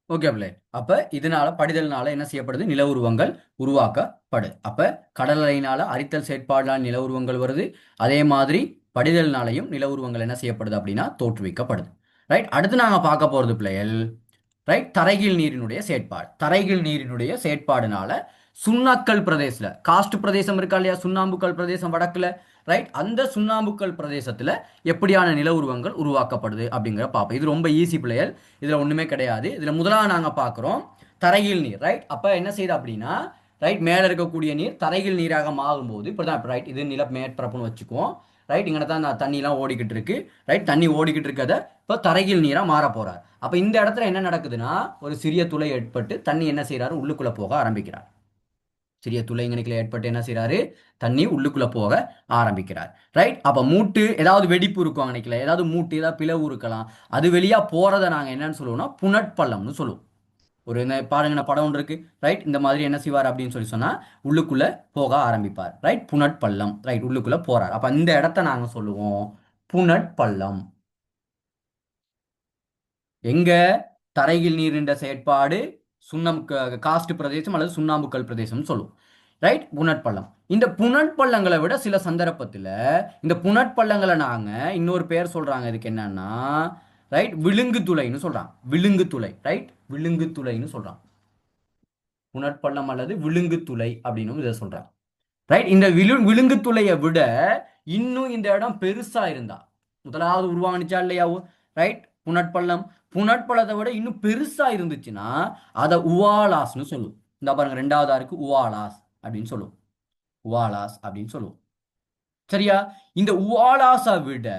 Okay பிள்ளை. அப்ப இதனால படிதல்னால என்ன செய்யப்படுது? நில உருவங்கள் உருவாக்கப்படுது. அப்ப கடல் அலையினால அரித்தல் செயற்பாடுனால நில உருவங்கள் வருது. அதே மாதிரி படிதல்னாலையும் நில உருவங்கள் என்ன செய்யப்படுது அப்படின்னா தோற்றுவிக்கப்படுது. ரைட். அடுத்து நாங்க பார்க்க போறது பிள்ளைகள், ரைட், தரைகீழ் நீரினுடைய செயற்பாடு. தரைகீழ் நீரினுடைய செயற்பாடுனால சுண்ணாக்கல் பிரதேசத்துல, காஸ்ட் பிரதேசம் இருக்கா இல்லையா, சுண்ணாம்புக்கல் பிரதேசம் வடக்குல, ரைட், அந்த சுண்ணாம்புக்கல் பிரதேசத்துல எப்படியான நில உருவங்கள் உருவாக்கப்படுது அப்படிங்கிற பார்ப்போம். இது ரொம்ப ஈஸி பிள்ளைகள், இதுல ஒண்ணுமே கிடையாது. இதுல முதலாக நாங்க பார்க்குறோம் தரைகீழ் நீர். ரைட். அப்ப என்ன செய்யுது அப்படின்னா, ரைட், மேல இருக்கக்கூடிய நீர் தரைகீழ் நீராக மாறும்போது இப்படிதான். ரைட், இது நில மேற்பரப்புன்னு வச்சுக்குவோம். ரைட், இங்கே தான் தண்ணிலாம் ஓடிக்கிட்டு இருக்கு. ரைட், தண்ணி ஓடிக்கிட்டு இருக்கத இப்போ தரைகீழ் நீரா மாற போறார். அப்ப இந்த இடத்துல என்ன நடக்குதுன்னா, ஒரு சிறிய துளை ஏற்பட்டு தண்ணி என்ன செய்யறாரு? உள்ளுக்குள்ள போக ஆரம்பிக்கிறார். சிறிய துளைங்கணிக்கல ஏற்பட்டு என்ன செய்யறாரு? தண்ணி உள்ளுக்குள்ள போக ஆரம்பிக்கிறார். ரைட். அப்ப மூட்டு ஏதாவது வெடிப்பு இருக்கும் நினைக்கல, ஏதாவது மூட்டு ஏதாவது பிளவு இருக்கலாம். அது வெளியா போறதை நாங்க என்னன்னு சொல்லுவோம்னா புனட்பள்ளம்னு சொல்லுவோம். ஒரு பாருங்க படம் ஒன்று இருக்கு. ரைட். இந்த மாதிரி என்ன செய்வார் அப்படின்னு சொல்லி சொன்னா உள்ளுக்குள்ள போக ஆரம்பிப்பார். ரைட், புனட்பள்ளம். ரைட், உள்ளுக்குள்ள போறார். அப்ப இந்த இடத்த நாங்க சொல்லுவோம் புனட்பள்ளம். எங்க? தரையில் நீரின்ற செயற்பாடு சுண்ணம் காஸ்ட் பிரதேசம் அல்லது சுண்ணாம்புக்கல் பிரதேசம் சொல்லுவோம். ரைட், புனட்பள்ளம். இந்த புனட்பள்ளங்களை விட சில சந்தர்ப்பத்தில் இந்த புனட்பள்ளங்களை நாங்க இன்னொரு பேர் சொல்றாங்க. இதுக்கு என்னன்னா, ரைட், விழுங்கு துளைன்னு சொல்றாங்க. விழுங்கு துளை. ரைட், விழுங்கு துளைன்னு சொல்றாங்க. புனட்பள்ளம் அல்லது விழுங்கு துளை அப்படின்னு இதை சொல்றாங்க. ரைட். இந்த விழுங்கு துளையை விட இன்னும் இந்த இடம் பெருசா இருந்தா, முதலாவது உருவானுச்சா இல்லையாவோ, ரைட், புனட்பள்ளம். புனட்பள்ளத்தை விட இன்னும் பெருசா இருந்துச்சுன்னா அதை உவாலாஸ்னு சொல்லுவோம். இந்த பாருங்க, ரெண்டாவதா இருக்கு உவாலாஸ் அப்படின்னு சொல்லுவோம். உவாலாஸ் அப்படின்னு சொல்லுவோம். சரியா? இந்த உவாலாஸை விட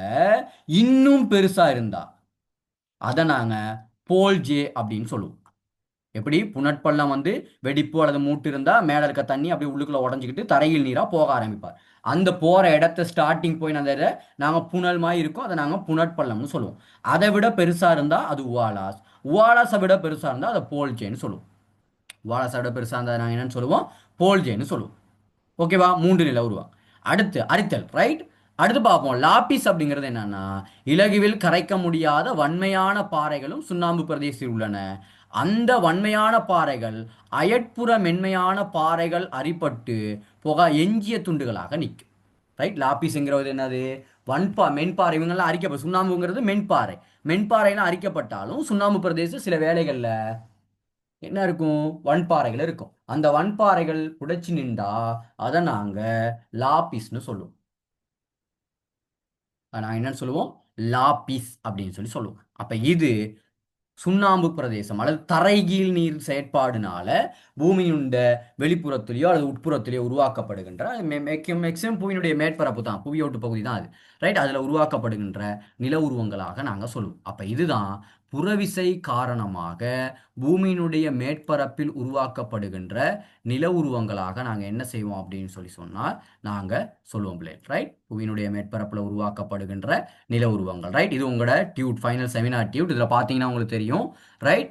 இன்னும் பெருசா இருந்தா அதை நாங்க போல்ஜே அப்படின்னு சொல்லுவோம். எப்படி? புனட்பள்ளம் வெடிப்பு அல்லது மூட்டு இருந்தா மேல இருக்க தண்ணி அப்படியே உள்ளுக்குள்ள உடஞ்சிக்கிட்டு தரையில் நீரா போக ஆரம்பிப்பார். அந்த போற இடத்த ஸ்டார்டிங் போய் அந்த நாங்க புனல் மாதிரி இருக்கும், அதை நாங்க புனட்பள்ளம்னு சொல்லுவோம். அதை விட பெருசா இருந்தா அது உவாலாஸ். உவாலாஸை விட பெருசா இருந்தா அதை போல்ஜேன்னு சொல்லுவோம். உவாலாஸை விட பெருசா இருந்தா நாங்க என்னன்னு சொல்லுவோம்? போல்ஜேன்னு சொல்லுவோம். ஓகேவா? மூன்று நில உருவம். அடுத்து அரித்தல். ரைட். அடுத்து பார்ப்போம் லாபிஸ் அப்படிங்கிறது என்னன்னா, இலகுவில் கரைக்க முடியாத வன்மையான பாறைகளும் சுண்ணாம்பு பிரதேசத்தில் உள்ளன. அந்த வன்மையான பாறைகள் அயற்புற மென்மையான பாறைகள் அரிப்பட்டு போக எஞ்சிய துண்டுகளாக நிற்கும். ரைட். லாபிஸ்ங்கிறது என்னது? மென்பாறை. இவங்கெல்லாம் அரிக்கப்படும். சுண்ணாம்புங்கிறது மென்பாறை. மென்பாறைலாம் அரிக்கப்பட்டாலும் சுண்ணாம்பு பிரதேசம் சில வேலைகள்ல என்ன இருக்கும்? வன்பாறைகள் இருக்கும். அந்த வன்பாறைகள் புடைச்சி நின்றா அதை நாங்க லாபிஸ்னு சொல்லுவோம். நான் என்னன்னு சொல்லுவோம்? லாபிஸ் அப்படின்னு சொல்லி சொல்லுவோம். அப்ப இது சுண்ணாம்பு பிரதேசம் அல்லது தரைகீழ் நீர் செயற்பாடுனால பூமியுண்ட வெளிப்புறத்திலேயோ அல்லது உட்புறத்திலேயோ உருவாக்கப்படுகின்ற மேக்சிமம் புவியினுடைய மேற்பரப்பு தான், புவியோட்டு பகுதி தான் அது. ரைட். அதுல உருவாக்கப்படுகின்ற நில உருவங்களாக நாங்க சொல்லுவோம். அப்ப இதுதான் புறவிசை காரணமாக பூமியினுடைய மேற்பரப்பில் உருவாக்கப்படுகின்ற நில உருவங்களாக நாங்க என்ன செய்வோம் அப்படின்னு சொல்லி சொன்னால் நாங்க சொல்லுவோம் பிள்ளை. ரைட். புவியினுடைய மேற்பரப்புல உருவாக்கப்படுகின்ற நில உருவங்கள். ரைட். இது உங்களோட டியூட், ஃபைனல் செமினார் டியூட். இதுல பாத்தீங்கன்னா உங்களுக்கு தெரியும். ரைட்.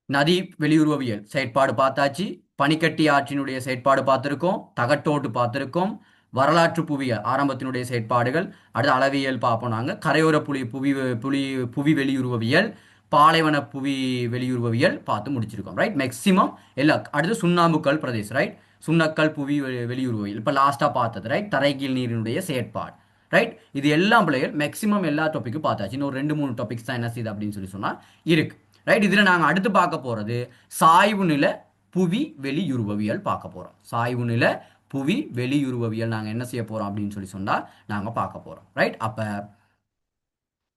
நதி வெளியுறவியல் செயற்பாடு பார்த்தாச்சு. பனிக்கட்டி ஆற்றினுடைய செயற்பாடு பார்த்திருக்கோம். தகட்டோட்டு பார்த்திருக்கோம். வரலாற்று புவியியல் ஆரம்பத்தினுடைய செயற்பாடுகள். அடுத்து அளவியல் பார்ப்போம் நாங்க. கரையோர புவி வெளியுறவியல், பாலைவன புவி வெளியுறவியல் பார்த்து முடிச்சிருக்கோம். ரைட். மேக்சிமம் எல்லா. அடுத்து சுண்ணாம்புக்கல் பிரதேசம். ரைட். சுண்ணக்கல் புவி வெளியுறவியல் இப்ப லாஸ்டா பார்த்தது. ரைட். தரைகீழ் நீரினுடைய செயற்பாடு. ரைட். இது எல்லாம் பிள்ளைகள் மேக்சிமம் எல்லா டாபிக்கும் பார்த்தாச்சு. இன்னும் 2-3 டாபிக்ஸ் தான் என்ன செய்யுது அப்படின்னு சொல்லி சொன்னா இருக்கு. ரைட். இதுல நாங்க அடுத்து பார்க்க போறது சாய்வு நில புவி வெளியுறவியல் பார்க்க போறோம். சாய்வு நில புவி வெளியுறவியல் நாங்க என்ன செய்ய போறோம் அப்படின்னு சொல்லி சொன்னா நாங்க பார்க்க போறோம். ரைட். அப்ப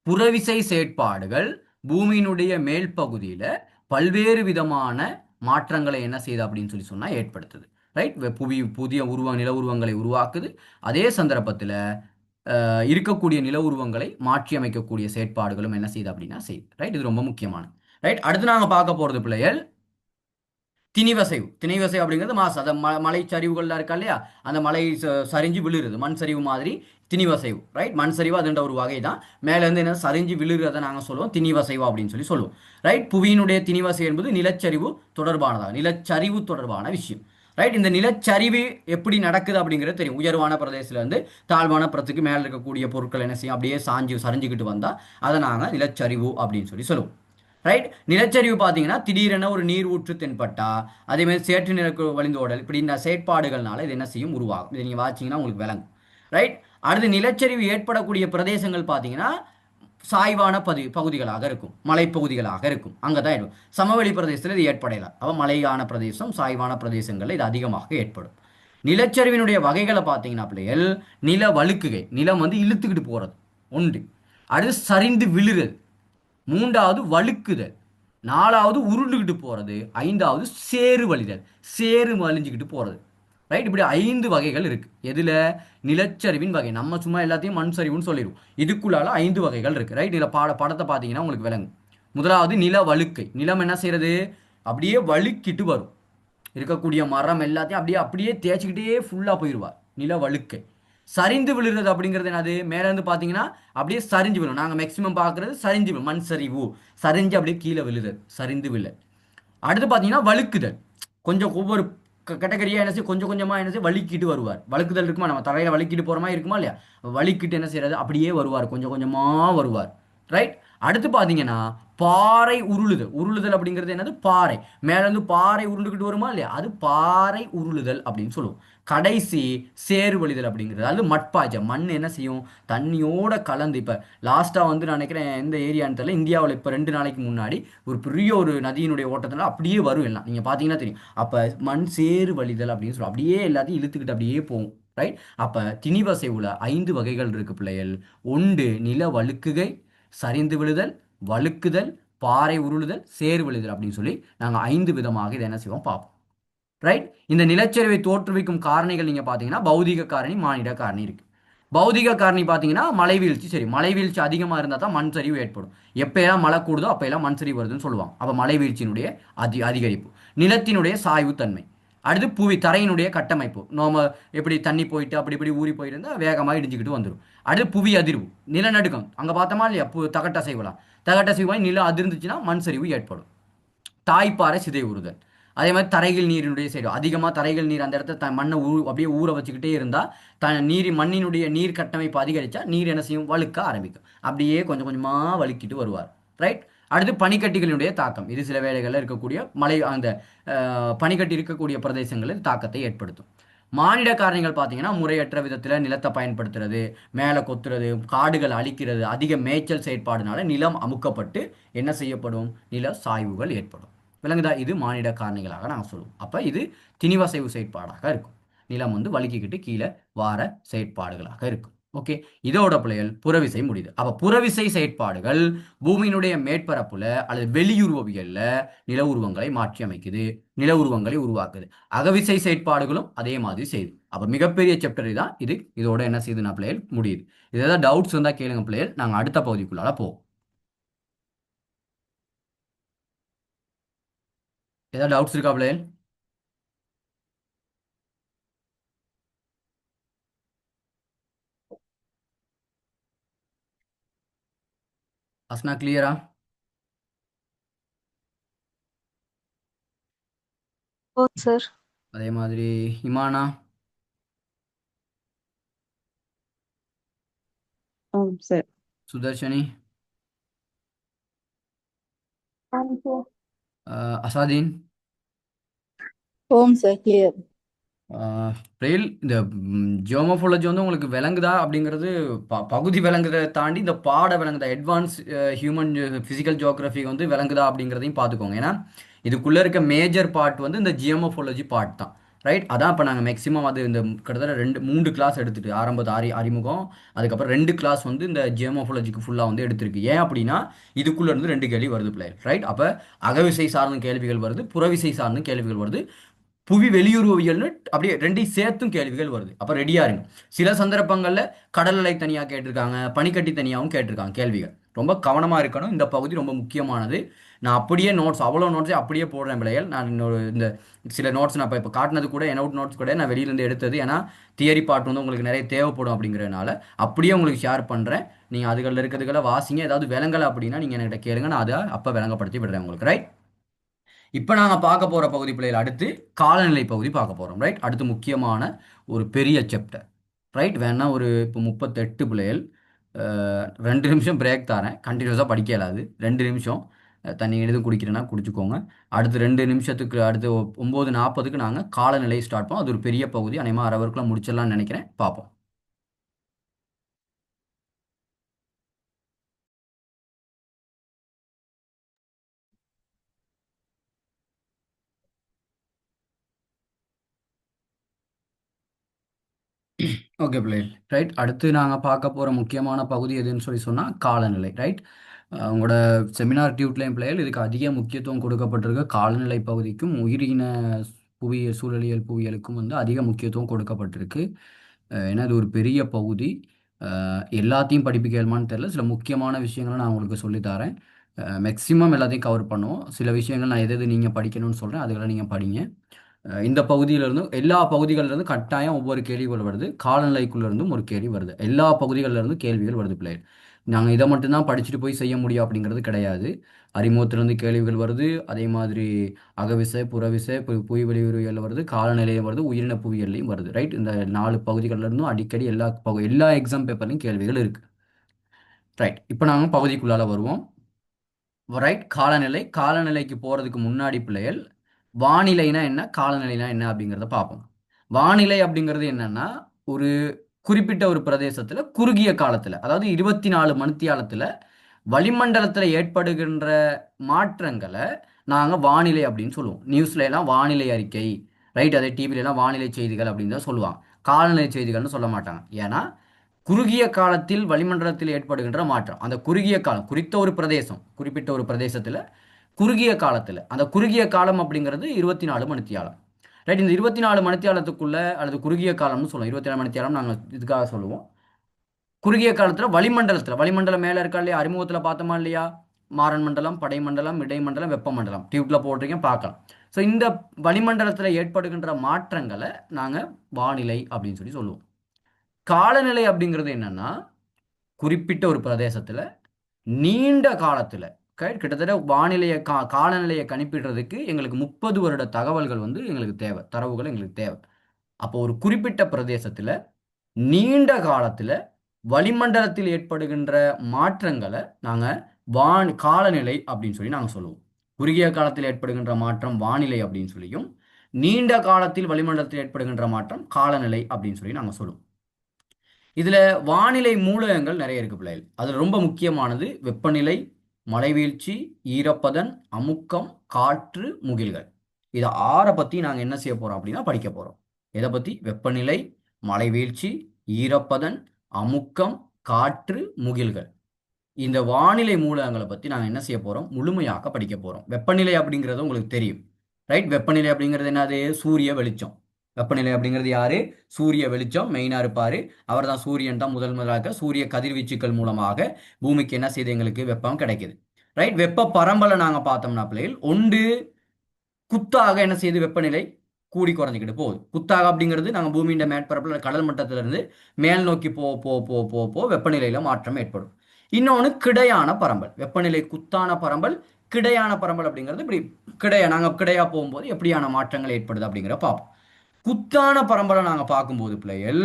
புறவிசை செயற்பாடுகள் பூமியினுடைய மேல் பகுதியில பல்வேறு விதமான மாற்றங்களை என்ன செய்யுது அப்படின்னு சொல்லி சொன்னா ஏற்படுத்துது. ரைட். புதிய நில உருவங்களை உருவாக்குது. அதே சந்தர்ப்பத்தில் இருக்கக்கூடிய நில உருவங்களை மாற்றி அமைக்கக்கூடிய செயற்பாடுகளும் என்ன செய்யுது அப்படின்னா செய்யுது. ரைட். இது ரொம்ப முக்கியமான. ரைட். அடுத்து நாங்க பார்க்க போறது பிள்ளைகள் திணிவசைவு. திணிவசைவு அப்படிங்கிறது மாசு. அந்த மலை சரிவுகள்லாம் இருக்கா இல்லையா, அந்த மலை சரிஞ்சு விழுறது மண் சரிவு மாதிரி திணிவசைவு. ரைட். மண் சரிவு அதுன்ற ஒரு வகை தான். மேலேருந்து என்ன சரிஞ்சு விழுறதை நாங்கள் சொல்லுவோம் திணிவசைவு அப்படின்னு சொல்லி சொல்லுவோம். ரைட். புவியினுடைய திணிவசை என்பது நிலச்சரிவு தொடர்பானதாக, நிலச்சரிவு தொடர்பான விஷயம். ரைட். இந்த நிலச்சரிவு எப்படி நடக்குது அப்படிங்கிறது தெரியும். உயர்வான பிரதேசத்துல இருந்து தாழ்வான பிரத்துக்கு மேலே இருக்கக்கூடிய பொருட்கள் என்ன செய்யும்? அப்படியே சரிஞ்சுக்கிட்டு வந்தா அதை நாங்கள் நிலச்சரிவு அப்படின்னு சொல்லி சொல்லுவோம். ரைட். நிலச்சரிவு பார்த்தீங்கன்னா திடீரென ஒரு நீர் ஊற்று தென்பட்டா, அதே மாதிரி சேற்று நிலக்கு வழிந்தோடல், இப்படி இந்த செயற்பாடுகள்னால இது என்ன செய்யும், உருவாகும். இதை நீங்கள் வாட்சிங்கன்னா உங்களுக்கு விளங்கும். ரைட். அடுத்து நிலச்சரிவு ஏற்படக்கூடிய பிரதேசங்கள் பார்த்தீங்கன்னா சாய்வான பகுதிகளாக இருக்கும், மலைப்பகுதிகளாக இருக்கும். அங்கே தான் இருக்கும். சமவெளி பிரதேசத்தில் இது ஏற்படலாம். அப்போ மலையான பிரதேசம், சாய்வான பிரதேசங்களில் இது அதிகமாக ஏற்படும். நிலச்சரிவினுடைய வகைகளை பார்த்தீங்கன்னா பிள்ளைகள், நில வழுக்குகை, நிலம் வந்து இழுத்துக்கிட்டு போகிறது ஒன்று. அடுத்து சரிந்து விழுறது, மூன்றாவது வழுக்குதல், நாலாவது உருண்டுகிட்டு போகிறது, ஐந்தாவது சேறு வழிதல், சேறு வலிஞ்சுக்கிட்டு போகிறது. ரைட். இப்படி 5 வகைகள் இருக்கு. எதுல? நிலச்சரிவின் வகை. நம்ம சும்மா எல்லாத்தையும் மண் சரிவுன்னு சொல்லிடுவோம். இதுக்குள்ளால 5 வகைகள் இருக்கு. ரைட். இதில் படத்தை பார்த்தீங்கன்னா உங்களுக்கு விளங்கும். முதலாவது நில வழுக்கை. நிலம் என்ன செய்யறது? அப்படியே வழுக்கிட்டு வரும். இருக்கக்கூடிய மரம் எல்லாத்தையும் அப்படியே அப்படியே தேய்ச்சிக்கிட்டே ஃபுல்லாக போயிடுவார். நில வழுக்கை. சரிந்து விழுறது அப்படிங்கிறது என்னது? மேலேருந்து பார்த்தீங்கன்னா அப்படியே சரிஞ்சு விழும். நாங்கள் மேக்சிமம் பார்க்குறது சரிஞ்சு விழும், மண் சரிவு. சரிஞ்சு அப்படியே கீழே விழுது, சரிந்து விழ. அடுத்து பார்த்தீங்கன்னா வழுக்குதல். கொஞ்சம் ஒவ்வொரு கேட்டகரியாக என்ன செய்யும், கொஞ்சம் கொஞ்சமாக என்ன செய்யும், வலிக்கிட்டு வருவார். வழுக்குதல் இருக்குமா, நம்ம தரையில் வலிக்கிட்டு போகிற மாதிரி இருக்குமா இல்லையா? வலிக்கிட்டு என்ன செய்யறது, அப்படியே வருவார், கொஞ்சம் கொஞ்சமாக வருவார். ரைட். அடுத்து பார்த்தீங்கன்னா பாறை உருளுதல். உருளுதல் அப்படிங்கிறது என்னது? பாறை மேலேருந்து பாறை உருண்டுக்கிட்டு வருமா இல்லையா, அது பாறை உருளுதல் அப்படின்னு சொல்லுவோம். கடைசி சேறு வழிதல் அப்படிங்கிறது, அது மட்பாய்ச்ச மண் என்ன செய்யும், தண்ணியோட கலந்து. இப்போ லாஸ்ட்டாக வந்து நான் நினைக்கிறேன் எந்த ஏரியான்னு தெரியல, இந்தியாவில் இப்போ 2 நாளைக்கு முன்னாடி ஒரு பெரிய ஒரு நதியினுடைய ஓட்டத்தில் அப்படியே வரும் எல்லாம், நீங்கள் பார்த்தீங்கன்னா தெரியும். அப்போ மண் சேறு வழிதல் அப்படின்னு சொல்லுவோம். அப்படியே எல்லாத்தையும் இழுத்துக்கிட்டு அப்படியே போகும். ரைட். அப்போ திணிவசைவுல 5 வகைகள் இருக்கு பிள்ளைகள். ஒன்று நில வழுக்குகை, சரிந்து விழுதல், வழுக்குதல், பாறை உருளுதல், சேறு விழுதல் அப்படின்னு சொல்லி நாங்கள் 5 விதமாக இதை என்ன செய்வோம் பார்ப்போம். ரைட். இந்த நிலச்சரிவை தோற்றுவிக்கும் காரணிகள் நீங்க பாத்தீங்கன்னா பௌதிக காரணி, மானிட காரணி இருக்கு. பௌதிக காரணி பாத்தீங்கன்னா மழை வீழ்ச்சி. சரி, மழை வீழ்ச்சி அதிகமா இருந்தா தான் மண் சரிவு ஏற்படும். எப்பெல்லாம் மழை கூடுதோ அப்பெல்லாம் மண் சரிவு வருதுன்னு சொல்லுவாங்க. அப்ப மழை வீழ்ச்சியினுடைய அதிகரிப்பு. நிலத்தினுடைய சாய்வு தன்மை. அடுத்து புவி தரையினுடைய கட்டமைப்பு. நாம எப்படி தண்ணி போயிட்டு அப்படி இப்படி ஊறி போயிருந்தா வேகமாக இடிஞ்சுக்கிட்டு வந்துடும். அடுத்து புவி அதிர்வு, நிலநடுக்கம். அங்க பார்த்தோமா இல்லையா, தகட்டசைவுலாம். தகட்டசைவாய் நிலம் அதிர்ந்துச்சுன்னா மண் சரிவு ஏற்படும். தாய்ப்பாறை சிதைவுறுதல். அதே மாதிரி தரைகள் நீரினுடைய சைடு அதிகமாக தரைகள் நீர் அந்த இடத்த மண்ணை அப்படியே ஊற வச்சுக்கிட்டே இருந்தால் மண்ணினுடைய நீர் கட்டமைப்பு அதிகரித்தா நீர் என்ன செய்யும், வழுக்க ஆரம்பிக்கும். அப்படியே கொஞ்சம் கொஞ்சமாக வழுக்கிட்டு வருவார். ரைட். அடுத்து பனிக்கட்டிகளினுடைய தாக்கம். இது சில வேளைகளில் இருக்கக்கூடிய மலை அந்த பனிக்கட்டி இருக்கக்கூடிய பிரதேசங்களில் தாக்கத்தை ஏற்படுத்தும். மானிட காரணிகள் பார்த்தீங்கன்னா முறையற்ற விதத்தில் நிலத்தை பயன்படுத்துறது, மேலே கொத்துறது, காடுகள் அழிக்கிறது, அதிக மேய்ச்சல் செயற்பாடுனால நிலம் அமுக்கப்பட்டு என்ன செய்யப்படும், நில சாய்வுகள் ஏற்படும். விளங்குதா? இது மானிட காரணிகளாக நாங்கள் சொல்லுவோம். அப்போ இது திணிவசைவு செயற்பாடாக இருக்கும். நிலம் வந்து வழுக்கிக்கிட்டு கீழே வார செயற்பாடுகளாக இருக்கும். ஓகே. இதோட பிள்ளைகள் புறவிசை முடியுது. அப்போ புறவிசை செயற்பாடுகள் பூமியினுடைய மேற்பரப்புல அல்லது வெளியுருவவியல்ல நில உருவங்களை மாற்றி அமைக்குது, நில உருவங்களை உருவாக்குது. அகவிசை செயற்பாடுகளும் அதே மாதிரி செய்யுது. அப்போ மிகப்பெரிய சாப்டர் தான் இது. இதோட என்ன செய்யுதுன்னா பிள்ளைகள் முடியுது. இது ஏதாவது டவுட்ஸ் இருந்தால் கேளுங்க பிள்ளைகள், நாங்கள் அடுத்த பகுதிக்குள்ளால போவோம். ஏதாவது டவுட்ஸ் இருக்கா பிள்ளைகள்? அஸ்னா கிளியரா? ஓ சார். அதே மாதிரி இமானா, ஆம் சார். சுதர்ஷனி, ஆம் சார். அசாதீன், ஓம் சார், கிளியர். பிரெயில் இந்த ஜியோமோஃபாலஜி வந்து உங்களுக்கு விளங்குதா அப்படிங்கிறது பகுதி விளங்குறதை தாண்டி இந்த பாட விளங்குதா, அட்வான்ஸ் ஹியூமன் ஃபிசிக்கல் ஜியோகிராஃபி வந்து விளங்குதா அப்படிங்கிறதையும் பார்த்துக்கோங்க. ஏன்னா இதுக்குள்ளே இருக்க மேஜர் பார்ட் வந்து இந்த ஜியோமோஃபாலஜி பார்ட் தான். ரைட். அதான் இப்போ நாங்கள் மேக்ஸிமம் அது இந்த கிட்டத்தட்ட 3 கிளாஸ் எடுத்துட்டு ஆரம்பத்து அறிமுகம், அதுக்கப்புறம் 2 கிளாஸ் வந்து இந்த ஜியோமோஃபாலஜிக்கு ஃபுல்லாக வந்து எடுத்திருக்கு. ஏன் அப்படின்னா இதுக்குள்ள இருந்து 2 கேள்வி வருது பிள்ளைகள். ரைட். அப்போ அகவிசை சார்ந்த கேள்விகள் வருது, புறவிசை சார்ந்த கேள்விகள் வருது, புவி வெளியுறவியல்னு அப்படியே ரெண்டையும் சேர்த்தும் கேள்விகள் வருது. அப்போ ரெடியா இருங்க. சில சந்தர்ப்பங்களில் கடல் அலை தனியாக கேட்டிருக்காங்க, பனிக்கட்டி தனியாகவும் கேட்டிருக்காங்க கேள்விகள். ரொம்ப கவனமாக இருக்கணும். இந்த பகுதி ரொம்ப முக்கியமானது. நான் அப்படியே நோட்ஸ், அவ்வளோ நோட்ஸே அப்படியே போடுறேன் பிள்ளைகள். நான் இன்னொரு இந்த சில நோட்ஸ் நான் இப்போ காட்டினது கூட என்அவுட் நோட்ஸ் கூட நான் வெளியிலேருந்து எடுத்தது. ஏன்னா தியரி பார்ட் வந்து உங்களுக்கு நிறைய தேவைப்படும் அப்படிங்கிறதுனால அப்படியே உங்களுக்கு ஷேர் பண்ணுறேன். நீங்கள் அதுகளில் இருக்கிறதுக்கெல்லாம் வாசிங்க. ஏதாவது விளங்கலை அப்படின்னா நீங்கள் என்கிட்ட கேளுங்க, நான் அதை அப்போ விளங்கப்படுத்தி விடுறேன் உங்களுக்கு. ரைட். இப்போ நாங்கள் பார்க்க போகிற பகுதி பிள்ளைகள் அடுத்து காலநிலை பகுதி பார்க்க போகிறோம். ரைட். அடுத்து முக்கியமான ஒரு பெரிய சாப்டர். ரைட். வேணா ஒரு இப்போ 38 பிள்ளைகள் 2 நிமிஷம் பிரேக் தரேன், கண்டினியூஸாக படிக்க இயலாது. 2 நிமிஷம் தண்ணி எதுவும் குடிக்கிறேன்னா குடிச்சுக்கோங்க. அடுத்து 2 நிமிஷத்துக்கு அடுத்து 9:40க்கு நாங்கள் காலநிலை ஸ்டார்ட் பண்ணோம். அது ஒரு பெரிய பகுதி, அநேகமாக அரை முடிச்சிடலாம்னு நினைக்கிறேன். பார்ப்போம். ஓகே பிள்ளை, ரைட். அடுத்து நாங்கள் பார்க்க போகிற முக்கியமான பகுதி எதுன்னு சொன்னால் காலநிலை, ரைட். உங்களோட செமினார் டியூட்லைன் பிள்ளைகள் இதுக்கு அதிக முக்கியத்துவம் கொடுக்கப்பட்டிருக்கு. காலநிலை பகுதிக்கும் உயிரின புவியியல் சூழலியல் புவியியலுக்கும் அதிக முக்கியத்துவம் கொடுக்கப்பட்டிருக்கு. ஏன்னா இது ஒரு பெரிய பகுதி. எல்லாத்தையும் படிப்பிக்க இயலுமான்னு தெரியல. சில முக்கியமான விஷயங்களை நான் உங்களுக்கு சொல்லித்தரேன். மேக்ஸிமம் எல்லாத்தையும் கவர் பண்ணுவோம். சில விஷயங்கள் நான் எது எது நீங்கள் படிக்கணும்னு சொல்கிறேன், அதுக்கெல்லாம் நீங்கள் படிங்க. இந்த பகுதியிலிருந்து எல்லா பகுதிகளிலிருந்து கட்டாயம் ஒவ்வொரு கேள்விகள் வருது. காலநிலைக்குள்ளேருந்தும் ஒரு கேள்வி வருது. எல்லா பகுதிகளிலிருந்து கேள்விகள் வருது பிள்ளைகள். நாங்கள் இதை மட்டும்தான் படிச்சுட்டு போய் செய்ய முடியும் அப்படிங்கிறது கிடையாது. அறிமுகத்திலிருந்து கேள்விகள் வருது. அதே மாதிரி அகவிசை, புறவிசை, புவிவெளி உயிரியல் வருது, காலநிலையம் வருது, உயிரின புவியியல்லையும் வருது, ரைட். இந்த 4 பகுதிகளிலிருந்தும் அடிக்கடி எல்லா எக்ஸாம் பேப்பர்லையும் கேள்விகள் இருக்குது, ரைட். இப்போ நாங்கள் பகுதிக்குள்ளால வருவோம். ரைட். காலநிலைக்கு போகிறதுக்கு முன்னாடி பிள்ளைகள் வானிலைனா என்ன, காலநிலைனா என்ன அப்படிங்கிறத பார்ப்போம். வானிலை அப்படிங்கிறது என்னன்னா, ஒரு குறிப்பிட்ட ஒரு பிரதேசத்தில் குறுகிய காலத்தில், அதாவது 24 மணித்தியாலத்தில் வளிமண்டலத்தில் ஏற்படுகின்ற மாற்றங்களை நாங்கள் வானிலை அப்படின்னு சொல்லுவோம். நியூஸ்ல எல்லாம் வானிலை அறிக்கை, ரைட். அதே டிவிலெலாம் வானிலை செய்திகள் அப்படின்னு தான் சொல்லுவாங்க. காலநிலை செய்திகள்னு சொல்ல மாட்டாங்க. ஏன்னா குறுகிய காலத்தில் வளிமண்டலத்தில் ஏற்படுகின்ற மாற்றம், அந்த குறுகிய காலம் குறித்த ஒரு பிரதேசம், குறிப்பிட்ட ஒரு பிரதேசத்தில் குறுகிய காலத்தில், அந்த குறுகிய காலம் அப்படிங்கிறது 24 மணித்தியாலம், ரைட். இந்த 24 மணித்தியாலத்துக்குள்ள அல்லது குறுகிய காலம்னு சொல்லுவோம். 24 மணித்தியாலம் நாங்கள் இதுக்காக சொல்லுவோம். குறுகிய காலத்தில் வளிமண்டலம் மேலே இருக்கா இல்லையா, அறிமுகத்தில் பார்த்தோமா இல்லையா, மாறன் மண்டலம், படைமண்டலம், இடைமண்டலம், வெப்பமண்டலம், டியூட்டில் போட்டிருக்கேன், பார்க்கலாம். ஸோ இந்த வளிமண்டலத்தில் ஏற்படுகின்ற மாற்றங்களை நாங்கள் வானிலை அப்படின்னு சொல்லுவோம். காலநிலை அப்படிங்கிறது என்னன்னா, குறிப்பிட்ட ஒரு பிரதேசத்தில் நீண்ட காலத்தில், கிட்டத்தட்ட வானிலையை காலநிலையை கணிப்பிடுறதுக்கு எங்களுக்கு 30 வருட தகவல்கள் எங்களுக்கு தேவை, தரவுகள் எங்களுக்கு தேவை. அப்போ ஒரு குறிப்பிட்ட பிரதேசத்தில் நீண்ட காலத்தில் வளிமண்டலத்தில் ஏற்படுகின்ற மாற்றங்களை நாங்கள் காலநிலை அப்படின்னு நாங்கள் சொல்லுவோம். குறுகிய காலத்தில் ஏற்படுகின்ற மாற்றம் வானிலை அப்படின்னு சொல்லியும், நீண்ட காலத்தில் வளிமண்டலத்தில் ஏற்படுகின்ற மாற்றம் காலநிலை அப்படின்னு நாங்கள் சொல்லுவோம். இதுல வானிலை மூலகங்கள் நிறைய இருக்கு பிள்ளைகள். அதுல ரொம்ப முக்கியமானது வெப்பநிலை, மழைவீழ்ச்சி, ஈரப்பதன், அமுக்கம், காற்று, முகில்கள். இதை 6 பத்தி நாங்க என்ன செய்ய போறோம் அப்படின்னா படிக்க போறோம். எதை பத்தி? வெப்பநிலை, மழைவீழ்ச்சி, ஈரப்பதன், அமுக்கம், காற்று, முகில்கள். இந்த வானிலை மூலகங்களை பத்தி நாங்க என்ன செய்ய போறோம்? முழுமையாக படிக்க போறோம். வெப்பநிலை அப்படிங்கிறது உங்களுக்கு தெரியும், ரைட். வெப்பநிலை அப்படிங்கிறது என்னது? சூரிய வெளிச்சம். வெப்பநிலை அப்படிங்கிறது யாரு? சூரிய வெளிச்சம் மெயினா இருப்பாரு. அவர் தான், சூரியன் தான் முதலாக சூரிய கதிர்வீச்சுக்கள் மூலமாக பூமிக்கு என்ன செய்யுது? எங்களுக்கு வெப்பம் கிடைக்குது, ரைட். வெப்ப பரம்பலை நாங்க பார்த்தோம்னா பிள்ளைகள், ஒன்று குத்தாக என்ன செய்யுது? வெப்பநிலை கூடி குறைஞ்சிக்கிட்டு போகுது. குத்தாக அப்படிங்கிறது நாங்கள் பூமியின் மேற்பரப்பில் கடல் மட்டத்திலிருந்து மேல் நோக்கி போ வெப்பநிலையில மாற்றம் ஏற்படும். இன்னொன்று கிடையான பரம்பல். வெப்பநிலை குத்தான பரம்பல், கிடையான பரம்பல் அப்படிங்கிறது இப்படி நாங்கள் கிடையா போகும்போது எப்படியான மாற்றங்கள் ஏற்படுது அப்படிங்கிற பார்ப்போம். குத்தான பரம்பலை நாங்கள் பார்க்கும்போது பிள்ளைகள்,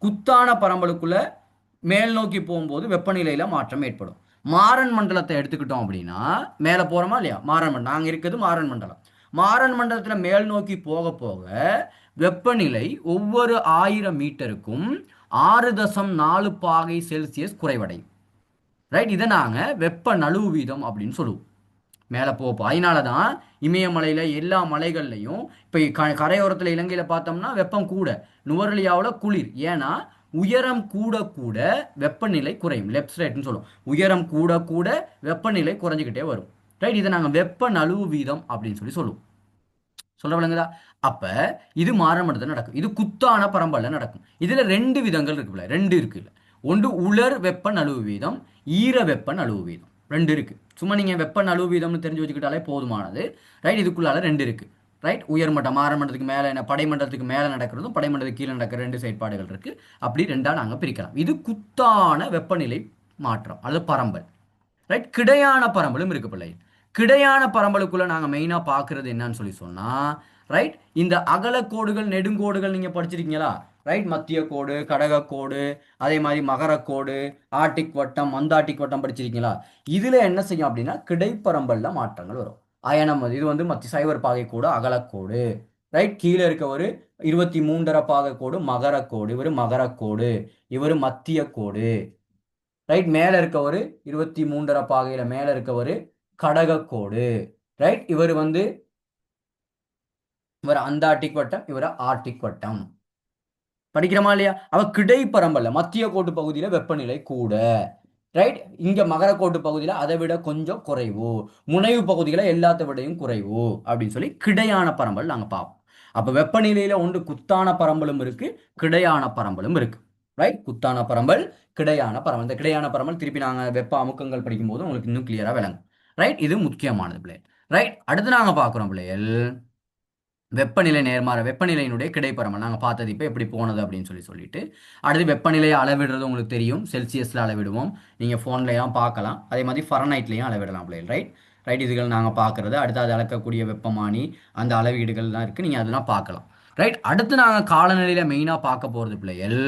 குத்தான பரம்பலுக்குள்ள மேல் நோக்கி போகும்போது வெப்பநிலையில மாற்றம் ஏற்படும். மாறன் மண்டலத்தை எடுத்துக்கிட்டோம் அப்படின்னா, மேலே போறோமா இல்லையா, மாறன் மண்டலம், நாங்கள் இருக்கிறது மாறன் மண்டலம். மாறன் மண்டலத்தில் மேல் நோக்கி போக போக வெப்பநிலை ஒவ்வொரு 1000 மீட்டருக்கும் 6.4 பாகை செல்சியஸ் குறைவடையும், ரைட். இதை நாங்கள் வெப்ப நழுவு வீதம் அப்படின்னு சொல்லுவோம். மேலே போப்போம். அதனால தான் இமயமலையில் எல்லா மலைகள்லையும் இப்போ கரையோரத்தில் இலங்கையில் பார்த்தோம்னா வெப்பம் கூட, நுவரெலியாவில் குளிர். ஏன்னா உயரம் கூட கூட வெப்பநிலை குறையும். லெஃப்ட் ரைட்னு சொல்லுவோம். உயரம் கூட கூட வெப்பநிலை குறைஞ்சிக்கிட்டே வரும், ரைட். இதை நாங்கள் வெப்ப நழுவு வீதம் அப்படின்னு சொல்லுவோம். சொல்ல விளங்குதா? அப்ப இது மாறமட்டத்தில் நடக்கும். இது குத்தான பரம்பல்ல நடக்கும். இதுல 2 விதங்கள் இருக்குல்ல, 2 இருக்குல்ல. ஒன்று உலர் வெப்ப நழுவு வீதம், ஈர வெப்ப நழுவு வீதம், 2 இருக்கு. சும்மா நீங்க வெப்ப நழுவு வீதம்னு தெரிஞ்சு வச்சுக்கிட்டாலே போதுமானது, ரைட். இதுக்குள்ளால 2 இருக்கு, ரைட். உயர்மட்டம், மாறமண்டலத்துக்கு மேலே என்ன, படைமண்டலத்துக்கு மேலே நடக்கிறதும் படைமண்டலத்துக்கு கீழே நடக்கிற 2 செயற்பாடுகள் இருக்கு. அப்படி 2ஆ நாங்க பிரிக்கலாம். இது குத்தான வெப்பநிலை மாற்றம் அல்லது பரம்பல், ரைட். கிடையான பரம்பலும் இருக்கு பிள்ளை. கிடையான பரம்பலுக்குள்ள நாங்கள் மெயினாக பார்க்கறது என்னன்னு சொல்லி சொன்னால், ரைட். இந்த அகலக்கோடுகள் நெடுங்கோடுகள் நீங்க படிச்சிருக்கீங்களா? ரைட். மத்திய கோடு, கடகக்கோடு, அதே மாதிரி மகரக்கோடு, ஆர்டிக் வட்டம், அந்தார்டிக் வட்டம் படிச்சிருக்கீங்களா? இதுல என்ன செய்யும் அப்படின்னா கிடைப்பரம்பல்ல மாற்றங்கள் வரும். அயனம் இது வந்து சைவர் பாகை கோடு அகலக்கோடு. ரைட். கீழே இருக்க ஒரு 23.5 பாகை கோடு மகரக்கோடு, இவர் மகரக்கோடு, இவர் மத்திய கோடு. ரைட். மேல இருக்க ஒரு 23.5 பாகையில மேல இருக்க ஒரு கடகக்கோடு. ரைட். இவர் வந்து இவர் அந்தார்டிக் வட்டம், இவர் ஆர்டிக் வட்டம். படிக்கிறோமா இல்லையா? அவ கிடைப்பரம்பல்ல மத்திய கோட்டு பகுதியில வெப்பநிலை கூட. ரைட். இங்க மகரக்கோட்டு பகுதியில அதை விட கொஞ்சம் குறைவு, முனைவு பகுதிகளை எல்லாத்த விடையும் குறைவு அப்படின்னு சொல்லி கிடையான பரம்பல் நாங்க பார்ப்போம். அப்ப வெப்பநிலையில ஒன்று குத்தான பரம்பலும் இருக்கு, கிடையான பரம்பலும் இருக்கு. ரைட். குத்தான பரம்பல், கிடையான பரம்பல். இந்த கிடையான பரம்பல் திருப்பி நாங்க வெப்ப அமுக்கங்கள் படிக்கும் போது உங்களுக்கு இன்னும் கிளியரா விளங்கும். ரைட். இது முக்கியமானது பிள்ளைகள். ரைட். அடுத்து நாங்க பார்க்கிறோம் பிள்ளைகள் வெப்பநிலை நேர்மாற வெப்பநிலையினுடைய கிடைப்பரம்பல் நாங்கள் பார்த்தது இப்போ எப்படி போனது அப்படின்னு சொல்லிட்டு அடுத்து வெப்பநிலையை அளவிடுறது உங்களுக்கு தெரியும். செல்சியஸில் அளவிடுவோம், நீங்கள் ஃபோன்லையும் பார்க்கலாம். அதே மாதிரி ஃபரனைட்லையும் அளவிடலாம் பிள்ளைகள். ரைட். ரைட். இதுகள் நாங்கள் பார்க்குறது அடுத்து அது அளக்கக்கூடிய வெப்பமானி அந்த அளவீடுகள்லாம் இருக்குது, நீங்கள் அதெல்லாம் பார்க்கலாம். ரைட். அடுத்து நாங்கள் காலநிலையில் மெயினாக பார்க்க போகிறது பிள்ளைகள்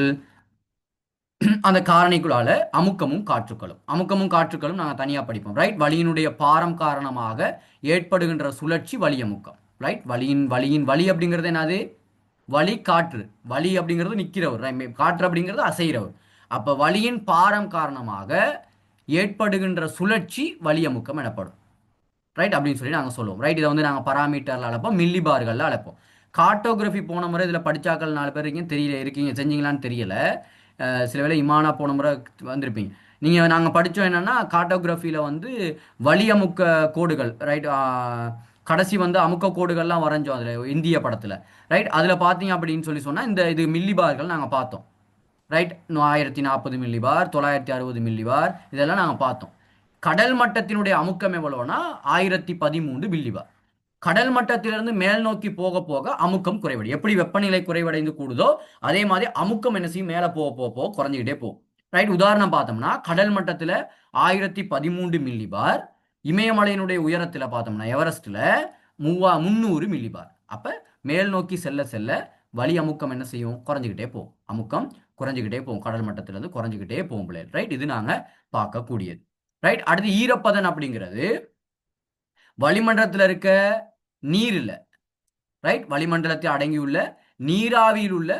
அந்த காரணிக்குள்ளால அமுக்கமும் காற்றுக்களும் நாங்கள் தனியாக படிப்போம். ரைட். வளியினுடைய பாரம் காரணமாக ஏற்படுகின்ற சுழற்சி வளி அமுக்கம். ரைட். வளியின் வளி அப்படிங்கிறது என்னது? வளி காற்று. வளி அப்படிங்கிறது நிற்கிறவர், காற்று அப்படிங்கிறது அசைகிறவர். அப்போ வளியின் பாரம் காரணமாக ஏற்படுகின்ற சுழற்சி வளி அமுக்கம் எனப்படும். ரைட். அப்படின்னு சொல்லி நாங்கள் சொல்லுவோம். ரைட். இதை வந்து நாங்கள் பராமீட்டரில் அழைப்போம், மில்லி பார்களில் அழைப்போம். கார்டோகிராஃபி போன முறை இதில் படித்தாக்கள் 4 பேர் இருக்கீங்க செஞ்சீங்களான்னு தெரியல. சில வேளை இமானா போன முறை வந்திருப்பீங்க. நீங்கள் நாங்கள் படித்தோம் என்னென்னா கார்டோகிராஃபியில் வந்து வலி அமுக்க கோடுகள். ரைட். கடைசி வந்து அமுக்க கோடுகள்லாம் வரைஞ்சோம் அதில் இந்திய படத்தில். ரைட். அதில் பார்த்தீங்க அப்படின்னு சொன்னால் இது மில்லி பார்கள் நாங்கள் பார்த்தோம். ரைட். 1040 மில்லி பார், 960 மில்லி பார், இதெல்லாம் நாங்கள் பார்த்தோம். கடல் மட்டத்தினுடைய அமுக்கம் எவ்வளோனா 1013 மில்லி பார். கடல் மட்டத்திலிருந்து மேல் நோக்கி போக போக அமுக்கம் குறைவடையும். எப்படி வெப்பநிலை குறைவடைந்து கூடுதோ அதே மாதிரி அமுக்கம் என்ன செய்யும்? மேலே போக குறைஞ்சிக்கிட்டே போகும். ரைட். உதாரணம் பார்த்தோம்னா கடல் மட்டத்தில் 1013 மில்லி பார், இமயமலையினுடைய உயரத்தில் பார்த்தோம்னா எவரெஸ்ட்ல 300 மில்லி பார். அப்ப மேல் நோக்கி செல்ல செல்ல வலி அமுக்கம் என்ன செய்யும்? குறைஞ்சிக்கிட்டே போகும். அமுக்கம் குறைஞ்சிக்கிட்டே போகும், கடல் மட்டத்திலிருந்து குறைஞ்சிக்கிட்டே போகும் பிள்ளைகள். ரைட். இது நாங்க பார்க்கக்கூடியது. ரைட். அடுத்து ஈரப்பதன் அப்படிங்கிறது வளிமண்டலத்தில் இருக்க நீர் இல்லை. ரைட். வளிமண்டலத்தில் அடங்கியுள்ள நீராவியில் உள்ள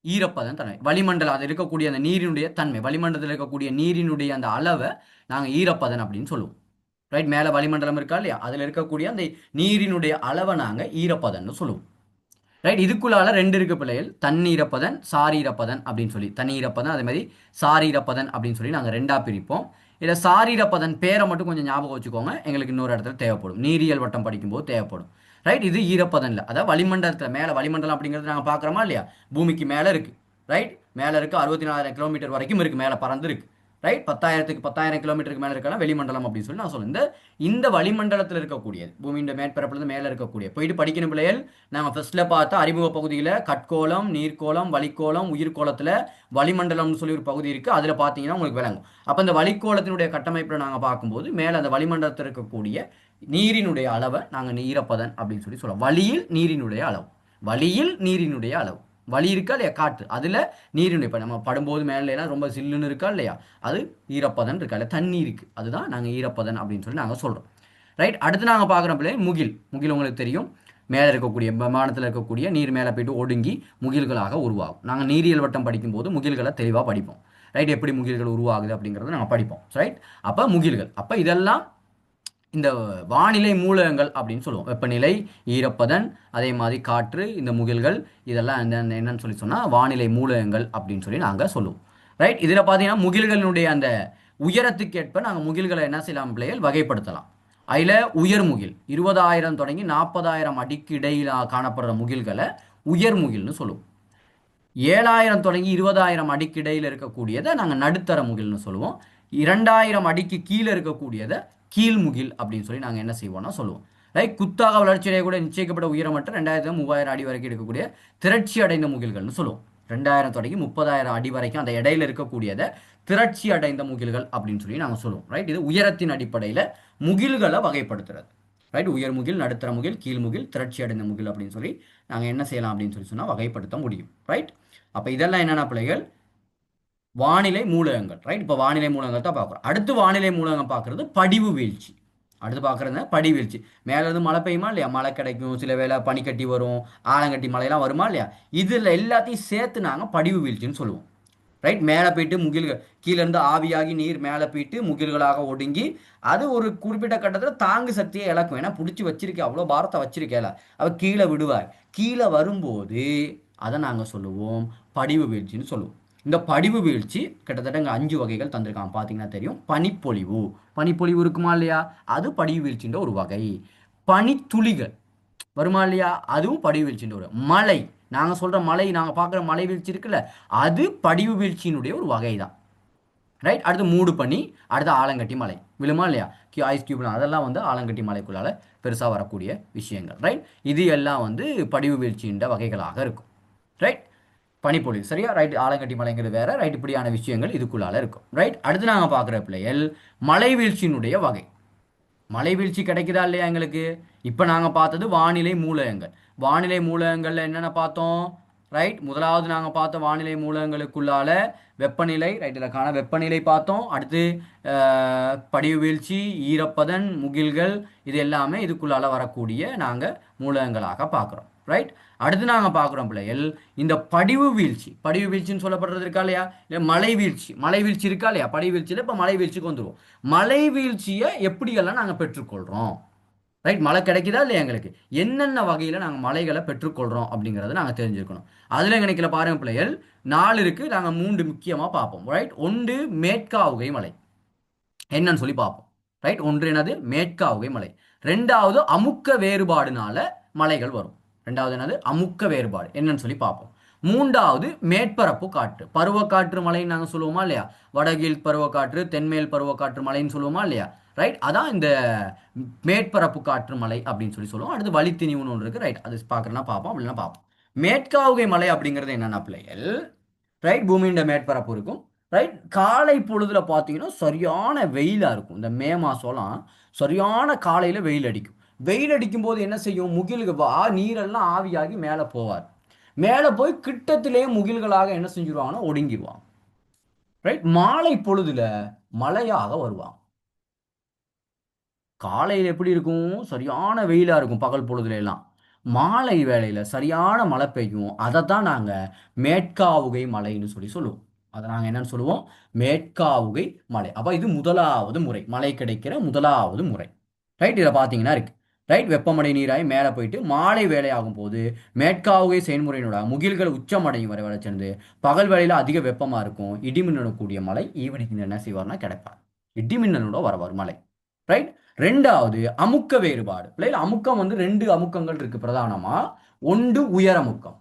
ஈரப்பதன் தன்மை. வளிமண்டலம் அது இருக்கக்கூடிய அந்த நீரினுடைய தன்மை, வளிமண்டலத்தில் இருக்கக்கூடிய நீரினுடைய அந்த அளவை நாங்கள் ஈரப்பதன் அப்படின்னு சொல்லுவோம். ரைட். மேலே வளிமண்டலம் இருக்கா இல்லையா, அதில் இருக்கக்கூடிய அந்த நீரினுடைய அளவை நாங்கள் ஈரப்பதன் சொல்லுவோம். ரைட். இதுக்குள்ளால 2 இருக்கு பிள்ளைகள், தண்ணீரப்பதன் சாரீரப்பதன் அப்படின்னு சொல்லி. தண்ணீரப்பதன் அதே மாதிரி சாரீரப்பதன் அப்படின்னு சொல்லி நாங்கள் 2ஆ பிரிப்போம். இதில் சாரீரப்பதன் பேரை மட்டும் கொஞ்சம் ஞாபகம் வச்சுக்கோங்க, எங்களுக்கு இன்னொரு இடத்துல தேவைப்படும், நீரியல் வட்டம் படிக்கும்போது தேவைப்படும். ரைட். இது ஈரப்பதன்ல, அதாவது வளிமண்டலத்தில் மேலே வளிமண்டலம் அப்படிங்கிறது நாங்கள் பார்க்குறோமா இல்லையா, பூமிக்கு மேலே இருக்கு. ரைட். மேலே இருக்கு 64,000 கிலோமீட்டர் வரைக்கும் இருக்கு, மேலே பறந்து இருக்கு. ரைட். 10,000 கிலோமீட்டருக்கு மேலே இருக்கலாம் வெளிமண்டலம் அப்படின்னு சொல்லி நான் சொல்லுவேன். இந்த வளிமண்டலத்தில் இருக்கக்கூடியது பூமியின் மேற்பரப்புலேருந்து மேலே இருக்கக்கூடிய போயிட்டு படிக்கணும் பிள்ளைகள். நாங்கள் ஃபர்ஸ்ட்ல பார்த்தா அறிமுக பகுதியில் கட்கோளம், நீர்க்கோளம், வளிக்கோளம், உயிர்கோளத்தில் வளிமண்டலம்னு சொல்லி ஒரு பகுதி இருக்குது. அதில் பார்த்தீங்கன்னா உங்களுக்கு விளங்கும். அப்போ இந்த வளிக்கோளத்தினுடைய கட்டமைப்பில் நாங்கள் பார்க்கும்போது மேலே அந்த வளிமண்டலத்தில் இருக்கக்கூடிய நீரினுடைய அளவை நாங்கள் ஈரப்பதன் அப்படின்னு சொல்லி சொல்லுவோம். வளியில் நீரினுடைய அளவு வலி இருக்கா இல்லையா, காற்று, அதில் நீரினுடைய இப்போ நம்ம படும்போது மேலாம் ரொம்ப சில்லுன்னு இருக்கா இல்லையா, அது ஈரப்பதன் இருக்கா இல்லை, தண்ணி இருக்குது, அதுதான் நாங்கள் ஈரப்பதன் அப்படின்னு சொல்லி நாங்கள் சொல்கிறோம். ரைட். அடுத்து நாங்கள் பார்க்குற பிள்ளை முகில் உங்களுக்கு தெரியும். மேலே இருக்கக்கூடிய விமானத்தில் இருக்கக்கூடிய நீர் மேலே போயிட்டு ஒடுங்கி முகில்களாக உருவாகும். நாங்கள் நீரியல் வட்டம் படிக்கும்போது முகில்களை தெளிவாக படிப்போம். ரைட். எப்படி முகில்கள் உருவாகுது அப்படிங்கிறத நாங்கள் படிப்போம். ரைட். அப்போ முகில்கள், அப்போ இதெல்லாம் இந்த வானிலை மூலகங்கள் அப்படின்னு சொல்லுவோம். வெப்பநிலை, ஈரப்பதன், அதே மாதிரி காற்று, இந்த முகில்கள், இதெல்லாம் என்னன்னு சொல்லி சொன்னால் வானிலை மூலகங்கள் அப்படின்னு சொல்லி நாங்கள் சொல்லுவோம். ரைட். இதில் பார்த்தீங்கன்னா முகில்களினுடைய அந்த உயரத்துக்கு ஏற்ப நாங்கள் முகில்களை என்ன செய்யலாம் பிள்ளைகள், வகைப்படுத்தலாம். அதில் உயர் முகில் 20,000 தொடங்கி 40,000 அடிக்கு இடையில் காணப்படுற முகில்களை உயர் முகில்னு சொல்லுவோம். 7,000 தொடங்கி 20,000 அடிக்கு இடையில் இருக்கக்கூடியதை நாங்கள் நடுத்தர முகில்னு சொல்லுவோம். 2,000 அடிக்கு கீழே இருக்கக்கூடியதை கீழ்முகில் அப்படின்னு சொல்லி நாங்கள் என்ன செய்வோம்னா சொல்லுவோம். ரைட். குத்தாக வளர்ச்சியடைய கூட நிச்சயிக்கப்பட்ட உயரமற்ற 2,000-3,000 அடி வரைக்கும் இருக்கக்கூடிய திரட்சி அடைந்த முகில்கள்னு சொல்லுவோம். 2,000 தொடங்கி 30,000 அடி வரைக்கும் அந்த இடையில இருக்கக்கூடியதை திரட்சி அடைந்த முகில்கள் அப்படின்னு சொல்லி நாங்கள் சொல்லுவோம். ரைட். இது உயரத்தின் அடிப்படையில் முகில்களை வகைப்படுத்துறது. ரைட். உயர்முகில், நடுத்தர முகில், கீழ்முகில், திரட்சி அடைந்த முகில் அப்படின்னு சொல்லி நாங்கள் என்ன செய்யலாம் அப்படின்னு சொல்லி சொன்னால் வகைப்படுத்த முடியும். ரைட். அப்போ இதெல்லாம் என்னென்ன பிள்ளைகள்? வானிலை மூலகங்கள். ரைட். இப்போ வானிலை மூலகங்கள் தான் பார்க்குறோம். அடுத்து வானிலை மூலகம் பார்க்குறது படிவு வீழ்ச்சி. அடுத்து பார்க்குறது படி வீழ்ச்சி. மேலேருந்து மழை பெய்யுமா இல்லையா? மழை கிடைக்கும், சில வேளை பனிக்கட்டி வரும், ஆலங்கட்டி மழையெல்லாம் வருமா இல்லையா? இதில் எல்லாத்தையும் சேர்த்து நாங்கள் படிவு வீழ்ச்சின்னு சொல்லுவோம். ரைட். மேலே போயிட்டு முகில்கள் கீழேருந்து ஆவியாகி நீர் மேலே போயிட்டு முகில்களாக ஒடுங்கி அது ஒரு குறிப்பிட்ட கட்டத்தில் தாங்கு சக்தியை இழக்கும். ஏன்னா பிடிச்சி வச்சிருக்கேன், அவ்வளோ பாரத்தை வச்சிருக்கேல, அவள் கீழே விடுவார். கீழே வரும்போது அதை நாங்கள் சொல்லுவோம் படிவு வீழ்ச்சின்னு சொல்லுவோம். இந்த படிவு வீழ்ச்சி கிட்டத்தட்ட இங்கே 5 வகைகள் தந்திருக்காங்க. பார்த்தீங்கன்னா தெரியும். பனிப்பொழிவு. பனிப்பொழிவு இருக்குமா இல்லையா? அது படிவு வீழ்ச்சின்ற ஒரு வகை. பனித்துளிகள் வருமா இல்லையா? அதுவும் படிவு வீழ்ச்சின்ற ஒரு மழை. நாங்கள் சொல்கிற மழை, நாங்கள் பார்க்குற மழை வீழ்ச்சி இருக்குல்ல, அது படிவு வீழ்ச்சியினுடைய ஒரு வகை தான். ரைட். அடுத்து மூடு பனி, அடுத்து ஆலங்கட்டி மலை விழுமா இல்லையா? ஐஸ் கியூப், அதெல்லாம் வந்து ஆலங்கட்டி மலைக்குள்ளால பெருசாக வரக்கூடிய விஷயங்கள். ரைட். இது எல்லாம் வந்து படிவு வீழ்ச்சின்ற வகைகளாக இருக்கும். ரைட். பனிப்பொழிவு சரியா? ரைட். ஆலங்கட்டி மலைங்கிறது வேற. ரைட். இப்படியான விஷயங்கள் இதுக்குள்ளால இருக்கும். ரைட். அடுத்து நாங்கள் பார்க்குற பிள்ளைகள் மலை வீழ்ச்சியினுடைய வகை. மலை வீழ்ச்சி கிடைக்குதா இல்லையா எங்களுக்கு? இப்போ நாங்கள் பார்த்தது வானிலை மூலகங்கள். வானிலை மூலகங்களில் என்னென்ன பார்த்தோம்? ரைட். முதலாவது நாங்கள் பார்த்த வானிலை மூலகங்களுக்குள்ளால வெப்பநிலை. ரைட். இதற்கான வெப்பநிலை பார்த்தோம். அடுத்து படிவு வீழ்ச்சி, ஈரப்பதன், முகில்கள், இது எல்லாமே இதுக்குள்ளால வரக்கூடிய நாங்கள் மூலகங்களாக பார்க்குறோம். ரைட். அடுத்து நாங்கள் பார்க்குறோம் பிள்ளைகள் இந்த படிவு வீழ்ச்சி. படிவு வீழ்ச்சின்னு சொல்லப்படுறது இருக்கா இல்லையா? இல்லை மலை வீழ்ச்சி. மலை வீழ்ச்சி இருக்கா இல்லையா? படிவு வீழ்ச்சியில் இப்போ மலை வீழ்ச்சிக்கு வந்துடுவோம். மலை வீழ்ச்சியை எப்படியெல்லாம் நாங்கள் பெற்றுக்கொள்கிறோம்? ரைட். மழை கிடைக்குதா இல்லையா எங்களுக்கு? என்னென்ன வகையில் நாங்கள் மலைகளை பெற்றுக்கொள்கிறோம் அப்படிங்கிறத நாங்கள் தெரிஞ்சுக்கணும். அதில் கணக்கில் பாருங்க பிள்ளைகள் 4 இருக்குது. நாங்கள் 3 முக்கியமாக பார்ப்போம். ரைட். ஒன்று மேற்காவுகை மலை என்னன்னு சொல்லி பார்ப்போம். ரைட். ஒன்று என்னது? மேற்காவுகை மலை. ரெண்டாவது அமுக்க வேறுபாடுனால மலைகள் வரும். ரெண்டாவது என்னது? அமுக்க வேறுபாடு என்னன்னு சொல்லி பார்ப்போம். மூன்றாவது மேற்பரப்பு காற்று, பருவக்காற்று மலைன்னு நாங்கள் சொல்லுவோமா இல்லையா? வடகீழ் பருவக்காற்று, தென்மேல் பருவக்காற்று மலைன்னு சொல்லுவோமா இல்லையா? ரைட். அதான் இந்த மேற்பரப்பு காற்று மலை அப்படின்னு சொல்லி சொல்லுவோம். அடுத்து வழித்திணிவுன்னு ஒன்று இருக்கு. ரைட். அது பார்க்குறேன்னா பார்ப்போம், அப்படின்னா பார்ப்போம். மேற்காவுகை மலை அப்படிங்கிறது என்னென்ன பிள்ளைகள்? ரைட். பூமியின் மேற்பரப்பு இருக்கும். ரைட். காலை பொழுதுல பார்த்தீங்கன்னா சரியான வெயிலாக இருக்கும். இந்த மே மாதம்லாம் சரியான காலையில் வெயில் அடிக்கும். வெயில் அடிக்கும் போது என்ன செய்யும்? முகில்கள் நீரெல்லாம் ஆவியாகி மேலே போவார். மேலே போய் கிட்டத்திலே முகில்களாக என்ன செஞ்சிருவாங்கன்னா ஒடுங்கிடுவாங்க. ரைட். மாலை பொழுதுல மழையாக வருவாங்க. காலையில் எப்படி இருக்கும்? சரியான வெயிலாக இருக்கும் பகல் பொழுதுல எல்லாம். மாலை வேளையில் சரியான மழை பெய்யும். அதை தான் நாங்கள் மேற்காவுகை மலைன்னு சொல்லி சொல்லுவோம். அதை நாங்கள் என்னன்னு சொல்லுவோம்? மேற்காவுகை மலை. அப்போ இது முதலாவது முறை, மழை கிடைக்கிற முதலாவது முறை. ரைட். இதில் பார்த்தீங்கன்னா இருக்கு. ரைட். வெப்பமடை நீராய் மேலே போயிட்டு மாலை வேலையாகும் போது மேற்காவுகை செயல்முறையினோட முகில்கள் உச்சமடையும் வரை வரை சேர்ந்து பகல் வேளையில் அதிக வெப்பமாக இருக்கும். இடிமின்னக்கூடிய மழை ஈவினிங் என்ன செய்வார்னா கிடைப்பார். இடிமின்னலோட வரவர் மழை. ரைட். ரெண்டாவது அமுக்க வேறுபாடு. பிள்ளைகள் அமுக்கம் வந்து 2 அமுக்கங்கள் இருக்கு பிரதானமா. ஒன்று உயரமுக்கம்.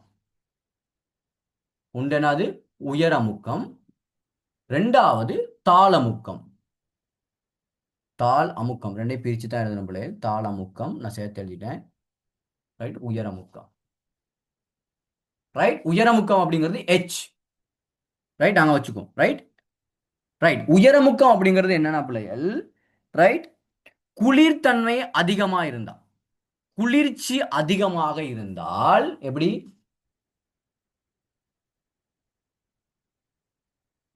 ஒன்றெனாது? உயரமுக்கம். ரெண்டாவது தாளமுக்கம். தாள் அமுக்கம் ரெண்டையும் பிரித்து தான் எழுதணும் பிள்ளைகள். தாள் அமுக்கம் நான் சேர்த்து எழுதிட்டேன். ரைட். உயரமுக்கம். ரைட். உயரமுக்கம் அப்படிங்கிறது H. ரைட். நாங்கள் வச்சுக்கோம். ரைட். ரைட். உயரமுக்கம் அப்படிங்கிறது என்னன்னா பிள்ளைகள்? ரைட். குளிர்தன்மை அதிகமாக இருந்தா, குளிர்ச்சி அதிகமாக இருந்தால் எப்படி?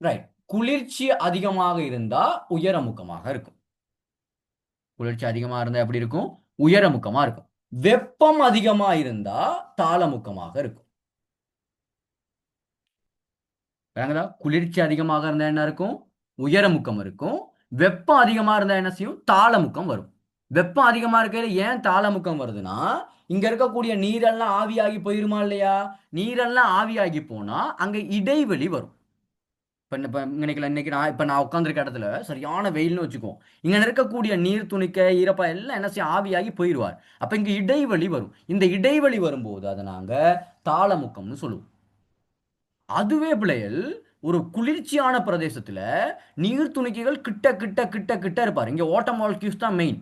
ரைட். குளிர்ச்சி அதிகமாக இருந்தா உயரமுக்கமாக இருக்கும். குளிர்ச்சி அதிகமாக இருந்தா எப்படி இருக்கும்? உயரமுக்கமா இருக்கும். வெப்பம் அதிகமா இருந்தா தாளமுக்கமாக இருக்கும். குளிர்ச்சி அதிகமாக இருந்தா என்ன இருக்கும்? உயரமுக்கம் இருக்கும். வெப்பம் அதிகமா இருந்தா என்ன செய்யும்? தாளமுக்கம் வரும். வெப்பம் அதிகமா இருக்கையில ஏன் தாளமுக்கம் வருதுன்னா, இங்க இருக்கக்கூடிய நீரெல்லாம் ஆவியாகி போயிருமா இல்லையா? நீரெல்லாம் ஆவியாகி போனா அங்க இடைவெளி வரும். இப்போ இன்னைக்கு நான் உட்காந்துருக்க இடத்துல சரியான வெயில்னு வச்சுக்கோ, இங்க இருக்கக்கூடிய நீர் துணிக்க ஈரப்பா எல்லாம் என்ன செய்யும்? ஆவியாகி போயிடுவார். அப்ப இங்க இடைவெளி வரும். இந்த இடைவெளி வரும்போது அதை நாங்க தாளமுக்கம்னு சொல்லுவோம். அதுவே பிள்ளைகள் ஒரு குளிர்ச்சியான பிரதேசத்துல நீர் துணிக்கைகள் கிட்ட கிட்ட கிட்ட கிட்ட இருப்பார். இங்க வாட்டர் மாலிக்யூல்ஸ் தான் மெயின்.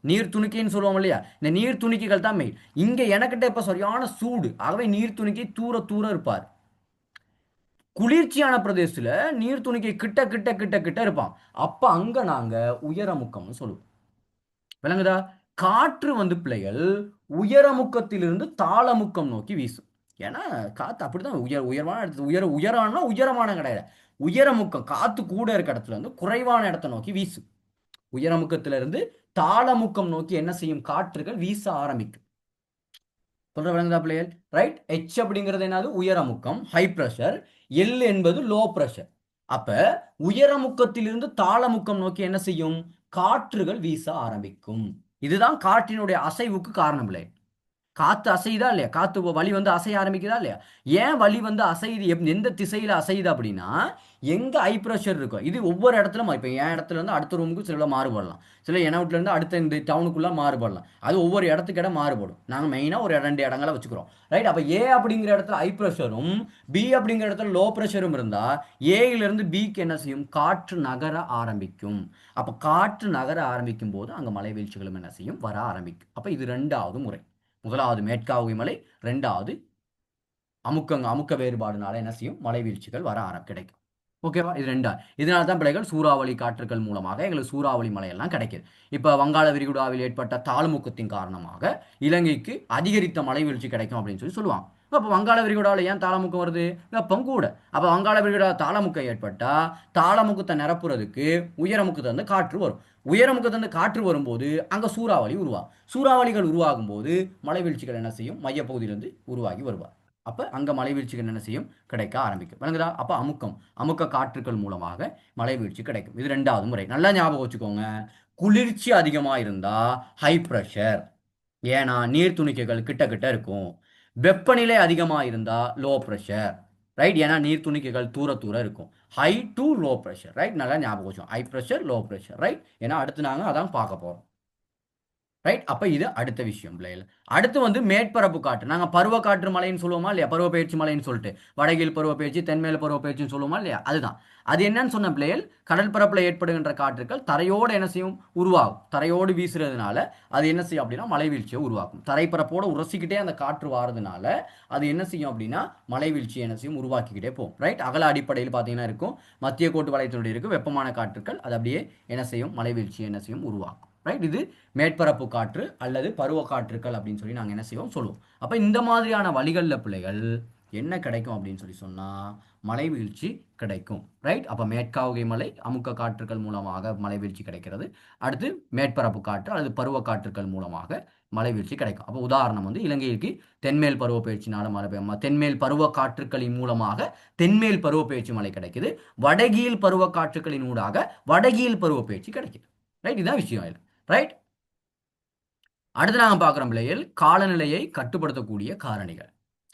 நீர் துணிக்கைன்னு சொல்லுவோம் இல்லையா? இந்த நீர் துணிக்கைகள் தான் மெயின். இங்க எனக்கிட்ட இப்ப சரியான சூடு, ஆகவே நீர் துணிக்கை தூர தூர இருப்பார். குளிர்ச்சியான பிரதேசத்துல நீர் துணிக்கை கிட்ட கிட்ட கிட்ட கிட்ட இருப்பான். அப்ப அங்க நாங்க உயரமுக்கம்னு சொல்லுவோம். விளங்குதா? காற்று வந்து பிள்ளைகள் உயரமுக்கத்திலிருந்து தாளமுக்கம் நோக்கி வீசும். ஏன்னா காத்து அப்படிதான் உயர்வான இடத்துல உயரம்னா உயரமான கிடையாது, உயரமுக்கம் காத்து கூட இருக்க இடத்துல இருந்து குறைவான இடத்தை நோக்கி வீசும். உயரமுக்கத்திலிருந்து தாளமுக்கம் நோக்கி என்ன செய்யும், காற்றுகள் வீச ஆரம்பிக்கும். சொல்ற விளங்குதா பிள்ளைகள்? ரைட். ஹெச் அப்படிங்கிறது என்னது, உயரமுக்கம் ஹை பிரஷர், எல் என்பது லோ பிரஷர். அப்ப உயரமுக்கத்திலிருந்து தாளமுக்கம் நோக்கி என்ன செய்யும், காற்றுகள் வீச ஆரம்பிக்கும். இதுதான் காற்றினுடைய அசைவுக்கு காரணம் பிள்ளை. காத்து அசையுதா இல்லையா, காத்து வழி வந்து அசைய ஆரம்பிக்குதா இல்லையா? ஏன் வழி வந்து அசையுது, எந்த திசையில அசையுது அப்படின்னா, எங்க ஹை ப்ரெஷர் இருக்கும், இது ஒவ்வொரு இடத்துல இப்போ என் இடத்துல இருந்து அடுத்த ரூமுக்கு சில மாறுபடலாம், சில என் வீட்டுல இருந்து அடுத்த இந்த டவுனுக்குள்ள மாறுபடலாம், அது ஒவ்வொரு இடத்துக்கு இடம் மாறுபடும். நாங்கள் மெயினாக ஒரு 2 இடங்களை வச்சுக்கிறோம். ரைட். அப்போ ஏ அப்படிங்கிற இடத்துல ஹை ப்ரெஷரும் பி அப்படிங்கிற இடத்துல லோ ப்ரெஷரும் இருந்தால் ஏயிலிருந்து பிக்கு என்ன செய்யும், காற்று நகர ஆரம்பிக்கும். அப்போ காற்று நகர ஆரம்பிக்கும் போது அங்கே மலை வீழ்ச்சிகளும் என்ன செய்யும், வர ஆரம்பிக்கும். அப்போ இது 2வது முறை. முதலாவது மேற்காவுகை மலை, 2வது அமுக்க வேறுபாடுனால என்ன செய்யும், மலை வீழ்ச்சிகள் வர கிடைக்கும். ஓகேவா? இது 2. இதனால தான் பிள்ளைகள் சூறாவளி காற்றுகள் மூலமாக எங்களுக்கு சூறாவளி மலையெல்லாம் கிடைக்குது. இப்போ வங்காள விரிகுடாவில் ஏற்பட்ட தாழ்முக்கத்தின் காரணமாக இலங்கைக்கு அதிகரித்த மலை வீழ்ச்சி கிடைக்கும் அப்படின்னு சொல்லுவாங்க. அப்போ வங்காள விரிகுடாவில் ஏன் தாளமுக்கம் வருது, வெப்பம் கூட. அப்போ வங்காள விரிகுடா தாளமுக்கம் ஏற்பட்டா தாளமுக்கத்தை நிரப்புறதுக்கு உயரமுக்கத்தை வந்து காற்று வரும். உயரமுக்கத்தை வந்து காற்று வரும்போது அங்கே சூறாவளி உருவாகும். சூறாவளிகள் உருவாகும் போது மலை வீழ்ச்சிகள் என்ன செய்யும், மையப்பகுதியிலிருந்து உருவாகி வருவார். அப்போ அங்கே மலை வீழ்ச்சிகள் என்ன செய்யும், கிடைக்க ஆரம்பிக்கும். விளங்குதா? அப்போ அமுக்க காற்றுக்கள் மூலமாக மலை வீழ்ச்சி கிடைக்கும். இது 2வது முறை. நல்லா ஞாபகம் வச்சுக்கோங்க. குளிர்ச்சி அதிகமாக இருந்தால் ஹை ப்ரெஷர், ஏன்னா நீர் துணிக்கைகள் கிட்ட கிட்ட இருக்கும். வெப்பநிலை அதிகமாக இருந்தால் லோ ப்ரெஷர். ரைட். ஏன்னா நீர் துணிக்கைகள் தூர தூர இருக்கும். High to low pressure. Right. நல்லா ஞாபகம் வச்சோம். High pressure, low pressure. Right. ஏன்னா அடுத்து நாங்கள் அதான் பார்க்க போகிறோம். ரைட். அப்போ இது அடுத்த விஷயம் பிள்ளைகள். அடுத்து வந்து மேற்பரப்பு காற்று. நாங்கள் பருவ காற்று மலைன்னு சொல்லுவோமா இல்லையா, பருவ பயிற்சி மலைன்னு சொல்லிட்டு வடகில் பருவ பயிற்சி, தென்மேல் பருவ பயிற்சின்னு சொல்லுவோமா இல்லையா, அதுதான். அது என்னன்னு சொன்ன பிள்ளைகள், கடல் பரப்பில் ஏற்படுகின்ற காற்றுக்கள் தரையோடு என்ன செய்யும், உருவாகும். தரையோடு வீசுறதுனால அது என்ன செய்யும் அப்படின்னா மலை வீழ்ச்சியை உருவாக்கும். தரைப்பரப்போடு உரசிக்கிட்டே அந்த காற்று வாரதுனால அது என்ன செய்யும் அப்படின்னா மலை வீழ்ச்சியை என்ன செய்யும், உருவாக்கிக்கிட்டே போகும். ரைட். அகல அடிப்படையில் பார்த்தீங்கன்னா இருக்கும், மத்திய கோட்டு வளையத்தினுடைய இருக்கு வெப்பமான காற்றுக்கள், அது அப்படியே என்ன செய்யும், மலை வீழ்ச்சியை என்ன செய்யும், உருவாக்கும். ரைட். இது மேற்பரப்பு காற்று அல்லது பருவ காற்றுக்கள் அப்படின்னு சொல்லி நாங்கள் என்ன செய்வோம், சொல்லுவோம். அப்போ இந்த மாதிரியான வழிகளில் பிள்ளைகள் என்ன கிடைக்கும் அப்படின்னு சொன்னால் மலை வீழ்ச்சி கிடைக்கும். ரைட். அப்போ மேற்காவுகை மலை அமுக்க காற்றுக்கள் மூலமாக மலை வீழ்ச்சி கிடைக்கிறது. அடுத்து மேற்பரப்பு காற்று அல்லது பருவ காற்றுக்கள் மூலமாக மலை வீழ்ச்சி கிடைக்கும். அப்போ உதாரணம் வந்து இலங்கைக்கு தென்மேல் பருவ பயிற்சினால தென்மேல் பருவ காற்றுக்களின் மூலமாக தென்மேல் பருவ பயிற்சி மழை கிடைக்குது. வடகியில் பருவ காற்றுக்களின் ஊடாக வடகியில் பருவ பயிற்சி கிடைக்குது. ரைட். இதுதான் விஷயம். ரைட். அடுத்து நாங்கள் பார்க்குறோம் பிள்ளைகள் காலநிலையை கட்டுப்படுத்தக்கூடிய காரணிகள்.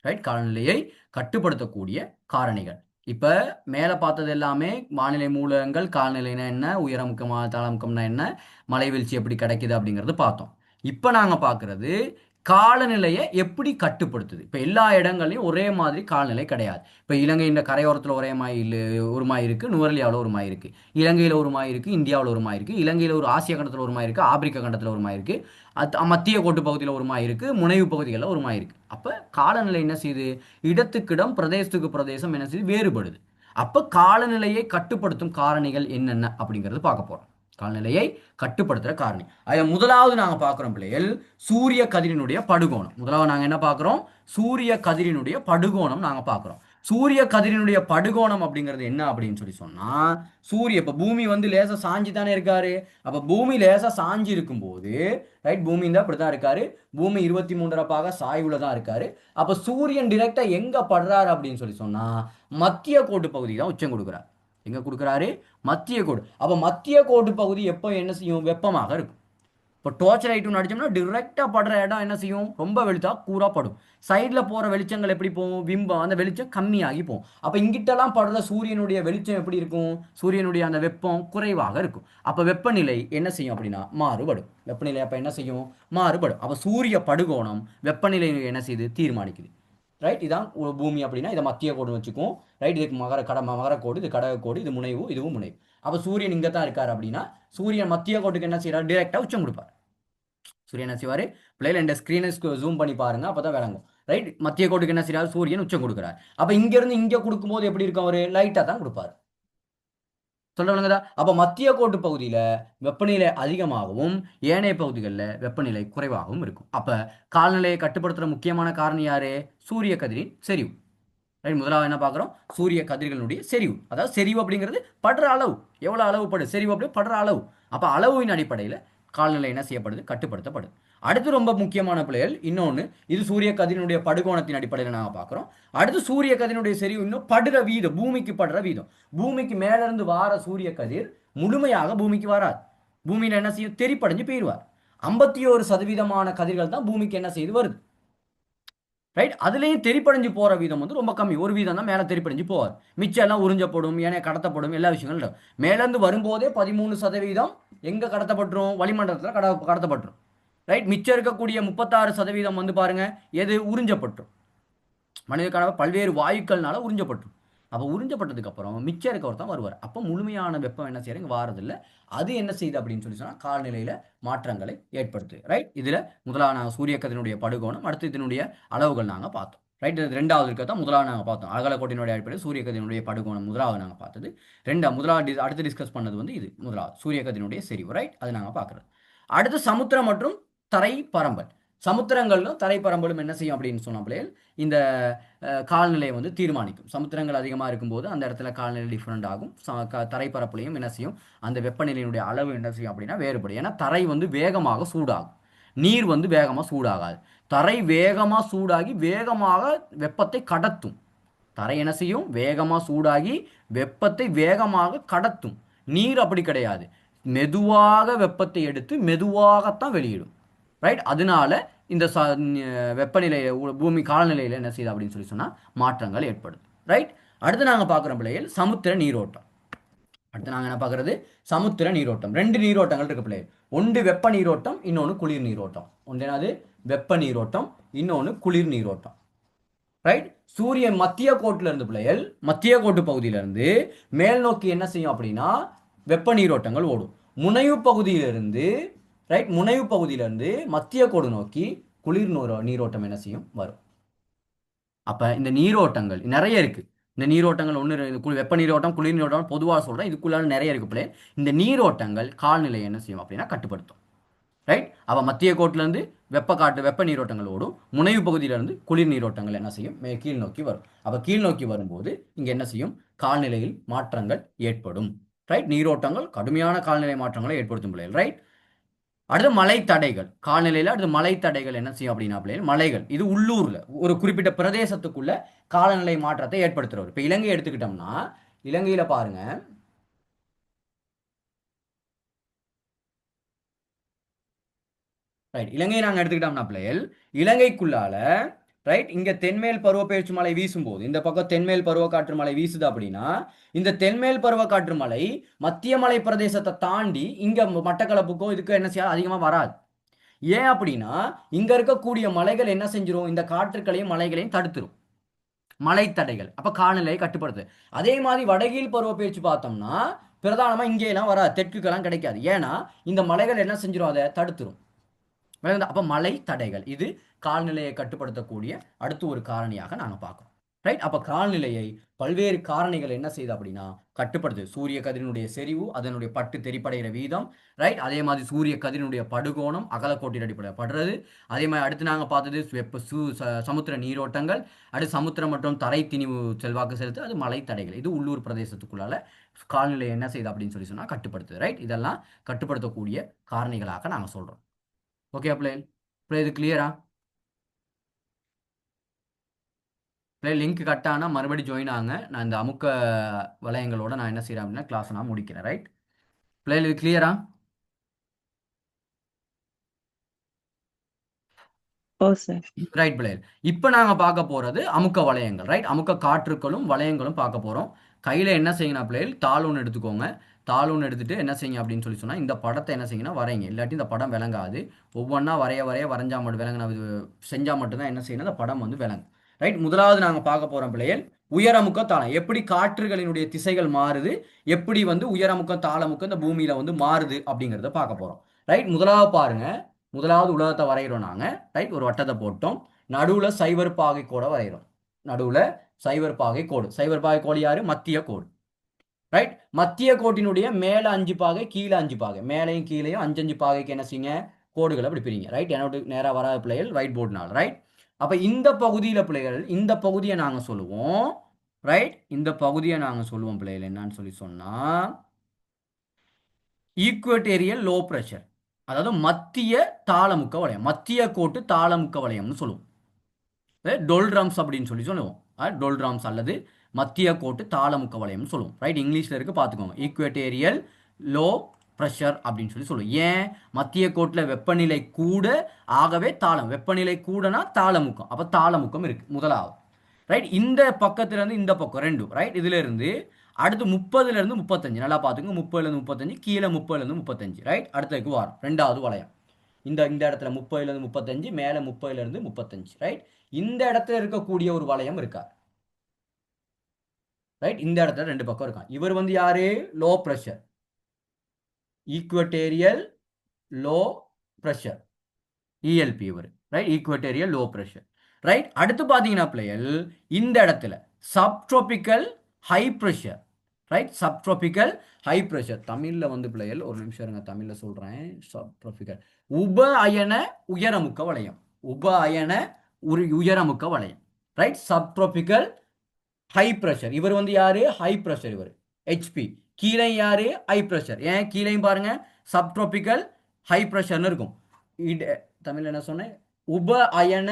ரைட். காலநிலையை கட்டுப்படுத்தக்கூடிய காரணிகள். இப்போ மேலே பார்த்தது எல்லாமே வானிலை மூலங்கள். காலநிலைனா என்ன, உயரமுக்கமா தாளமுக்கம்னா என்ன, மலை வீழ்ச்சி எப்படி கிடைக்குது அப்படிங்கிறது பார்த்தோம். இப்போ நாங்கள் பார்க்குறது காலநிலையை எப்படி கட்டுப்படுத்துது. இப்போ எல்லா இடங்கள்லையும் ஒரே மாதிரி காலநிலை கிடையாது. இப்போ இலங்கை இந்த கரையோரத்தில் ஒரு மாதிரி இருக்குது, நுவரெலியாவில் ஒரு மாதிரி இருக்குது, இலங்கையில் ஒரு மாதிரி இருக்குது, இந்தியாவில் ஒரு மாதிரி இருக்குது, இலங்கையில் ஒரு ஆசிய கண்டத்தில் ஒரு மாதிரி இருக்குது, ஆப்பிரிக்க கண்டத்தில் ஒரு மாதிரி இருக்குது, மத்திய கோட்டு பகுதியில் ஒரு மாதிரி இருக்குது, முனைவு பகுதிகளில் ஒரு மாதிரி இருக்குது. அப்போ காலநிலை என்ன செய்யுது, இடத்துக்கிடம் பிரதேசத்துக்கு பிரதேசம் என்ன செய்யுது, வேறுபடுது. அப்போ காலநிலையை கட்டுப்படுத்தும் காரணிகள் என்னென்ன அப்படிங்கிறது பார்க்க போகிறோம். காலநிலையை கட்டுப்படுத்துகிற காரணி. அதில் முதலாவது நாங்கள் பார்க்குறோம் பிள்ளைகள் சூரிய கதிரினுடைய படுகோணம். முதலாவது நாங்கள் என்ன பார்க்குறோம், சூரிய கதிரினுடைய படுகோணம் நாங்கள் பார்க்குறோம். சூரிய கதிரினுடைய படுகோணம் அப்படிங்கிறது என்ன அப்படின்னு சொன்னால், இப்போ பூமி வந்து லேசாக சாஞ்சி தானே இருக்காரு. அப்போ பூமி லேசாக சாஞ்சி இருக்கும்போது, ரைட், பூமி தான் இப்படி தான் இருக்காரு. பூமி 23.5 பாக சாய்வுல தான் இருக்காரு. அப்போ சூரியன் டிரெக்டா எங்க படுறாரு அப்படின்னு சொன்னால் மத்திய கோட்டு பகுதி தான் உச்சம் கொடுக்குறாரு. எங்க கொடுக்குறாரு, மத்திய கோடு. அப்போ மத்திய கோட்டு பகுதி எப்போ என்ன செய்யும், வெப்பமாக இருக்கும். இப்போ டோர்ச் லைட்டும் அடிச்சோம்னா டிரெக்டாக படுற இடம் என்ன செய்யும், ரொம்ப வெளிச்சா கூறா படும். சைடில் போகிற வெளிச்சங்கள் எப்படி போகும், பிம்பம், அந்த வெளிச்சம் கம்மியாகி போகும். அப்போ இங்கிட்டலாம் படுற சூரியனுடைய வெளிச்சம் எப்படி இருக்கும், சூரியனுடைய அந்த வெப்பம் குறைவாக இருக்கும். அப்போ வெப்பநிலை என்ன செய்யும் அப்படின்னா மாறுபடும். வெப்பநிலை அப்போ என்ன செய்யும், மாறுபடும். அப்போ சூரிய படுகோணம் வெப்பநிலை என்ன செய்யுது, தீர்மானிக்குது. ரைட். இதான் பூமி அப்படின்னா இதை மத்திய கோடு வச்சுக்கும். ரைட். இதுக்கு மகரக்கோடு, இது கடகக்கோடு, இது முனைவு, இதுவும் முனைவு. அப்போ சூரியன் இங்கே தான் இருக்கார் அப்படின்னா சூரியன் மத்திய கோட்டுக்கு என்ன செய்யறாரு, டிரெக்டாக உச்சம் கொடுப்பார். சூரியன் என்ன செய்வார், பிள்ளைகள் இந்த ஸ்க்ரீனை ஜூம் பண்ணி பாருங்க, அப்போ தான் விளங்கும். ரைட். மத்திய கோட்டுக்கு என்ன செய்யறாரு, சூரியன் உச்சம் கொடுக்குறாரு. அப்போ இங்கேருந்து இங்கே கொடுக்கும்போது எப்படி இருக்கும், அவர் லைட்டாக தான் கொடுப்பார். சொல்லுங்க. அப்ப மத்திய கோட்டு பகுதியில வெப்பநிலை அதிகமாகவும் ஏனைய பகுதிகளில் வெப்பநிலை குறைவாகவும் இருக்கும். அப்ப காலநிலையை கட்டுப்படுத்துற முக்கியமான காரணம் யாரு? சூரிய கதிரின் செறிவு. ரைட், முதலாவது என்ன பார்க்குறோம்? சூரிய கதிர்களுடைய செறிவு. அதாவது செறிவு அப்படிங்கிறது படுற அளவு. எவ்வளோ அளவு படு, செறிவு அப்படி படுற அளவு. அப்போ அளவின் அடிப்படையில் காலநிலை என்ன செய்யப்படுது? கட்டுப்படுத்தப்படுது. அடுத்து ரொம்ப முக்கியமான பிள்ளைகள் இன்னொன்று, இது சூரிய கதிரினுடைய படுகோணத்தின் அடிப்படையில் நாங்கள் பார்க்குறோம். அடுத்து சூரிய கதிரினுடைய செறிவு இன்னும் படுற வீதம், பூமிக்கு படுற வீதம். பூமிக்கு மேலேருந்து வார சூரிய கதிர் முழுமையாக பூமிக்கு வராது. பூமியில் என்ன செய்யும்? தெரிப்படைஞ்சு போயிடுவார். 51% கதிர்கள் தான் பூமிக்கு என்ன செய்து வருது. ரைட், அதுலேயும் தெரிப்படைஞ்சு போகிற வீதம் வந்து ரொம்ப கம்மி. ஒரு வீதம் தான் மேலே தெரிப்படைஞ்சு போவார். மிச்சம் எல்லாம் உறிஞ்சப்படும், ஏன்னா கடத்தப்படும், எல்லா விஷயங்களும். மேலேருந்து வரும்போதே 13% எங்கே கடத்தப்பட்டுரும்? வளிமண்டலத்தில் கடத்தப்பட்டுரும். ரைட், மிச்சம் இருக்கக்கூடிய 36% வந்து பாருங்க எது? உறிஞ்சப்பட்டுரும். மனிதக்கான பல்வேறு வாயுக்கள்னால உறிஞ்சப்பட்டுரும். அப்போ உறிஞ்சப்பட்டதுக்கு அப்புறம் மிச்சம் இருக்கவர் தான் வருவார். அப்போ முழுமையான வெப்பம் என்ன செய்யறங்க? வாரதில்லை. அது என்ன செய்யுது அப்படின்னு சொல்லி சொன்னால் காலநிலையில் மாற்றங்களை ஏற்படுத்து. ரைட், இதில் முதலாவது நாங்கள் சூரிய கதிரினுடைய படுகோணம், அடுத்து இதனுடைய அளவுகள் நாங்கள் பார்த்தோம். ரைட், இது ரெண்டாவது இருக்க தான் முதலாவது நாங்கள் பார்த்தோம். அகலக்கோட்டினுடைய அடிப்படையில் சூரிய கதிரினுடைய படுகோணம் முதலாவது நாங்கள் பார்த்தது. முதலாவது அடுத்து டிஸ்கஸ் பண்ணது வந்து இது முதலாவது சூரிய கதிரினுடைய செறிவு. ரைட், அது நாங்கள் பார்க்குறது. அடுத்து சமுத்திரம் மற்றும் தரை பரம்பல். சமுத்திரங்களும் தரை பரம்பலும் என்ன செய்யும் அப்படின்னு சொன்னாலே இந்த காலநிலையை வந்து தீர்மானிக்கும். சமுத்திரங்கள் அதிகமாக இருக்கும்போது அந்த இடத்துல காலநிலை டிஃப்ரெண்ட் ஆகும். தரைப்பரப்புலையும் என்ன செய்யும்? அந்த வெப்பநிலையினுடைய அளவு என்ன செய்யும் அப்படின்னா வேறுபடும். ஏன்னா தரை வந்து வேகமாக சூடாகும், நீர் வந்து வேகமாக சூடாகாது. தரை வேகமாக சூடாகி வேகமாக வெப்பத்தை கடத்தும். தரை என்ன செய்யும்? வேகமாக சூடாகி வெப்பத்தை வேகமாக கடத்தும். நீர் அப்படி கிடையாது, மெதுவாக வெப்பத்தை எடுத்து மெதுவாகத்தான் வெளியிடும். ரைட், அதனால இந்த வெப்பநிலை பூமி காலநிலையில் என்ன செய்யுது அப்படின்னு சொல்லி சொன்னால் மாற்றங்கள் ஏற்படுது. ரைட், அடுத்து நாங்கள் பார்க்குற பிள்ளைகள் சமுத்திர நீரோட்டம். அடுத்து நாங்கள் என்ன பார்க்குறது? சமுத்திர நீரோட்டம். ரெண்டு நீரோட்டங்கள் இருக்கு பிள்ளைகள். ஒன்று வெப்ப நீரோட்டம், இன்னொன்று குளிர் நீரோட்டம். ஒன்று என்னது? வெப்ப நீரோட்டம், இன்னொன்று குளிர் நீரோட்டம். ரைட், சூரியன் மத்திய கோட்டில் இருந்து பிள்ளைகள், மத்திய கோட்டு பகுதியிலிருந்து மேல் நோக்கி என்ன செய்யும் அப்படின்னா வெப்ப நீரோட்டங்கள் ஓடும். முனைவு பகுதியிலிருந்து ரைட், முனைவு பகுதியிலிருந்து மத்திய கோடு நோக்கி குளிர் நீரோட்டம் என்ன செய்யும்? வரும். அப்போ இந்த நீரோட்டங்கள் நிறைய இருக்கு. இந்த நீரோட்டங்கள் ஒன்று வெப்ப நீரோட்டம், குளிர் நீரோட்டம் பொதுவாக சொல்கிறேன். இதுக்குள்ளால நிறைய இருக்கு பிள்ளை. இந்த நீரோட்டங்கள் காலநிலை என்ன செய்யும் அப்படின்னா கட்டுப்படுத்தும். ரைட், அப்போ மத்திய கோட்டிலேருந்து வெப்ப நீரோட்டங்கள் ஓடும். முனைவு பகுதியிலிருந்து குளிர் நீரோட்டங்கள் என்ன செய்யும்? கீழ் நோக்கி வரும். அப்போ கீழ் நோக்கி வரும்போது இங்கே என்ன செய்யும்? காலநிலையில் மாற்றங்கள் ஏற்படும். ரைட், நீரோட்டங்கள் கடுமையான காலநிலை மாற்றங்களை ஏற்படுத்தும் பிள்ளைகள். ரைட், அடுத்து மலை தடைகள். காலநிலையில் அடுத்து மலை தடைகள் என்ன செய்யும் அப்படின்னா பிள்ளைகள், மலைகள் இது உள்ளூர்ல ஒரு குறிப்பிட்ட பிரதேசத்துக்குள்ள காலநிலை மாற்றத்தை ஏற்படுத்துறவர். இப்போ இலங்கை எடுத்துக்கிட்டோம்னா, இலங்கையில பாருங்க, ரைட், இலங்கையை நாங்கள் எடுத்துக்கிட்டோம்னா பிள்ளைகள், இலங்கைக்குள்ளால ரைட் இங்க தென்மேல் பருவப்பெயர்ச்சி மழை வீசும்போது இந்த பக்கம் தென்மேல் பருவக்காற்று மழை வீசுது அப்படின்னா, இந்த தென்மேல் பருவக்காற்று மழை மத்திய மலை பிரதேசத்தை தாண்டி இங்க மட்டக்களப்புக்கோ இதுக்கு என்ன செய்ய அதிகமா வராது. ஏன் அப்படின்னா இங்க இருக்கக்கூடிய மலைகள் என்ன செஞ்சிரும்? இந்த காற்றுக்களையும் மலைகளையும் தடுத்துரும். மலை தடைகள். அப்ப காலநிலையை கட்டுப்படுத்து. அதே மாதிரி வடகீழ் பருவப்பெயர்ச்சி பார்த்தோம்னா பிரதானமா இங்கேயெல்லாம் வராது, தெற்குக்கெல்லாம் கிடைக்காது. ஏன்னா இந்த மலைகள் என்ன செஞ்சிரும்? அதை தடுத்துரும். அப்ப மலை தடைகள் இது காலநிலையை கட்டுப்படுத்தக்கூடிய அடுத்து ஒரு காரணியாக நாங்க பார்க்கிறோம். ரைட், அப்ப காலநிலையை பல்வேறு காரணிகள் என்ன செய்யுது அப்படின்னா கட்டுப்படுது. சூரிய கதிரினுடைய செறிவு, அதனுடைய பட்டு தெரிப்படைகிற வீதம். ரைட், அதே மாதிரி சூரிய கதிரினுடைய படுகோணம் அகலக்கோட்டின் அடிப்படையில் படுறது. அதே மாதிரி அடுத்து நாங்க பார்த்தது சமுத்திர நீரோட்டங்கள். அடுத்து சமுத்திரம் மற்றும் தரை திணிவு செல்வாக்கு செலுத்து, அது மலை தடைகள். இது உள்ளூர் பிரதேசத்துக்குள்ளால காலநிலை என்ன செய்யுது அப்படின்னு சொல்லி சொன்னா கட்டுப்படுத்துது. ரைட், இதெல்லாம் கட்டுப்படுத்தக்கூடிய காரணிகளாக நாங்க சொல்றோம். ஓகே பிள்ளை இது கிளியரா? பிள்ளை லிங்க் கட் ஆனால் மறுபடியும் ஜாயின் ஆகுங்க. நான் இந்த அமுக்க வளையங்களோட நான் என்ன செய்கிறேன் அப்படின்னா கிளாஸ் நான் முடிக்கிறேன். ரைட், பிள்ளை இது கிளியரா? ஓ சார். ரைட் பிள்ளைகள், இப்போ நாங்கள் பார்க்க போகிறது அமுக்க வளையங்கள். ரைட், அமுக்க காற்றுக்களும் வளையங்களும் பார்க்க போகிறோம். கையில் என்ன செய்யணும் பிள்ளைகள்? தாள் ஒன்று எடுத்துக்கோங்க. தாள் ஒன்று எடுத்துட்டு என்ன செய்யுங்க அப்படின்னு சொல்லி சொன்னால் இந்த படத்தை என்ன செய்யுங்கன்னா வரைங்க. இல்லாட்டி இந்த படம் விளங்காது. ஒவ்வொன்றா வரைஞ்சா மட்டும் செஞ்சால் மட்டும்தான் என்ன செய்யணும்? இந்த படம் வந்து விளங்கும். ரைட், முதலாவது நாங்கள் பார்க்க போகிறோம் பிள்ளைகள் உயரமுக்க தாளம். எப்படி காற்றுகளினுடைய திசைகள் மாறுது, எப்படி வந்து உயரமுக்கம் தாளமுக்கம் இந்த பூமியில வந்து மாறுது அப்படிங்கிறத பார்க்க போகிறோம். ரைட், முதலாவது பாருங்க. முதலாவது உலகத்தை வரைகிறோம் நாங்கள். ரைட், ஒரு வட்டத்தை போட்டோம். நடுவில் சைவர் பாகை கோடை வரைகிறோம். நடுவில் சைவர் பாகை கோடு. சைவர் பாகை கோடு யாரு? மத்திய கோடு. ரைட். மத்திய கோட்டினுடைய மேல 5 பாகை கீழே 5 பாகை, மேலையும் கீழையும் 5 பாகைக்கு என்ன செய்யுங்க, கோடுகளை அப்படி பிரிங்க. ரைட். என்னோட நேராக வராத பிள்ளைகள் ஒயிட் போர்டுனால. ரைட். அப்ப இந்த பகுதியில் பிள்ளைகள் இந்த பகுதியை நாங்க சொல்லுவோம். ரைட். இந்த பகுதியை நாங்க சொல்லுவோம் பிள்ளைகள் என்னன்னு சொல்லி சொன்னா ஈக்குவேட்டேரியல் லோ பிரஷர், அதாவது மத்திய தாளமுக்க வளையம், மத்திய கோட்டு தாளமுக்க வளையம்னு சொல்லுவோம். டோல்ட்ரம்ஸ் அப்படின்னு சொல்லி சொல்லுவோம். டோல்ட்ரம்ஸ் அல்லது மத்திய கோட்டு தாளமுக்க வளையம்னு சொல்லுவோம். ரைட். இங்கிலீஷ்ல இருக்கு பார்த்துக்கோங்க. ஈக்குவேட்டேரியல் லோ ப்ரெஷர் அப்படின்னு சொல்லி சொல்லுவோம். ஏன்? மத்திய கோட்டில் வெப்பநிலை கூட, ஆகவே தாளம், வெப்பநிலை கூடனா தாளமுக்கம், அப்போ தாளமுக்கம் இருக்கு முதலாவது. ரைட். இந்த பக்கத்துல இருந்து இந்த பக்கம் ரெண்டும். ரைட். இதுல இருந்து அடுத்து 30ல இருந்து 35, நல்லா பார்த்துங்க. 30ல இருந்து 35, கீழே 30ல இருந்து 35. ரைட். அடுத்ததுக்கு வாரம் ரெண்டாவது வளையம். இந்த இடத்துல 30ல இருந்து 35, மேல 30ல இருந்து 35. ரைட். இந்த இடத்துல இருக்கக்கூடிய ஒரு வளையம் இருக்கா. ரைட். இந்த இடத்துல ரெண்டு பக்கம் இருக்கான். இவர் வந்து யாரு? Low pressure, equatorial low pressure, ELP இவர். Right. Equatorial low pressure. Right. அடுத்து பாத்தீங்கன்னா பிள்ளைகள் இந்த இடத்துல subtropical high pressure. Right. Subtropical high pressure, தமிழ்ல வந்து பிள்ளைகள் ஒரு நிமிஷம் இருங்க, தமிழ்ல சொல்றேன். சப்ட்ரோபிக்கல் உப அயன உயரமுக்க வளையம், உப அயன உயரமுக்க வளையம். ரைட். சப்ட்ரோபிக்கல் ஹை பிரஷர், இவர் வந்து யாரு? ஹை பிரஷர், இவர் ஹெச்பி. கீழே யாரு? High pressure. ஏன் கீழையும் பாருங்க சப்ட்ரோபிக்கல் ஹை பிரஷர்னு இருக்கும். தமிழ்ல என்ன சொன்னேன்? உப அயன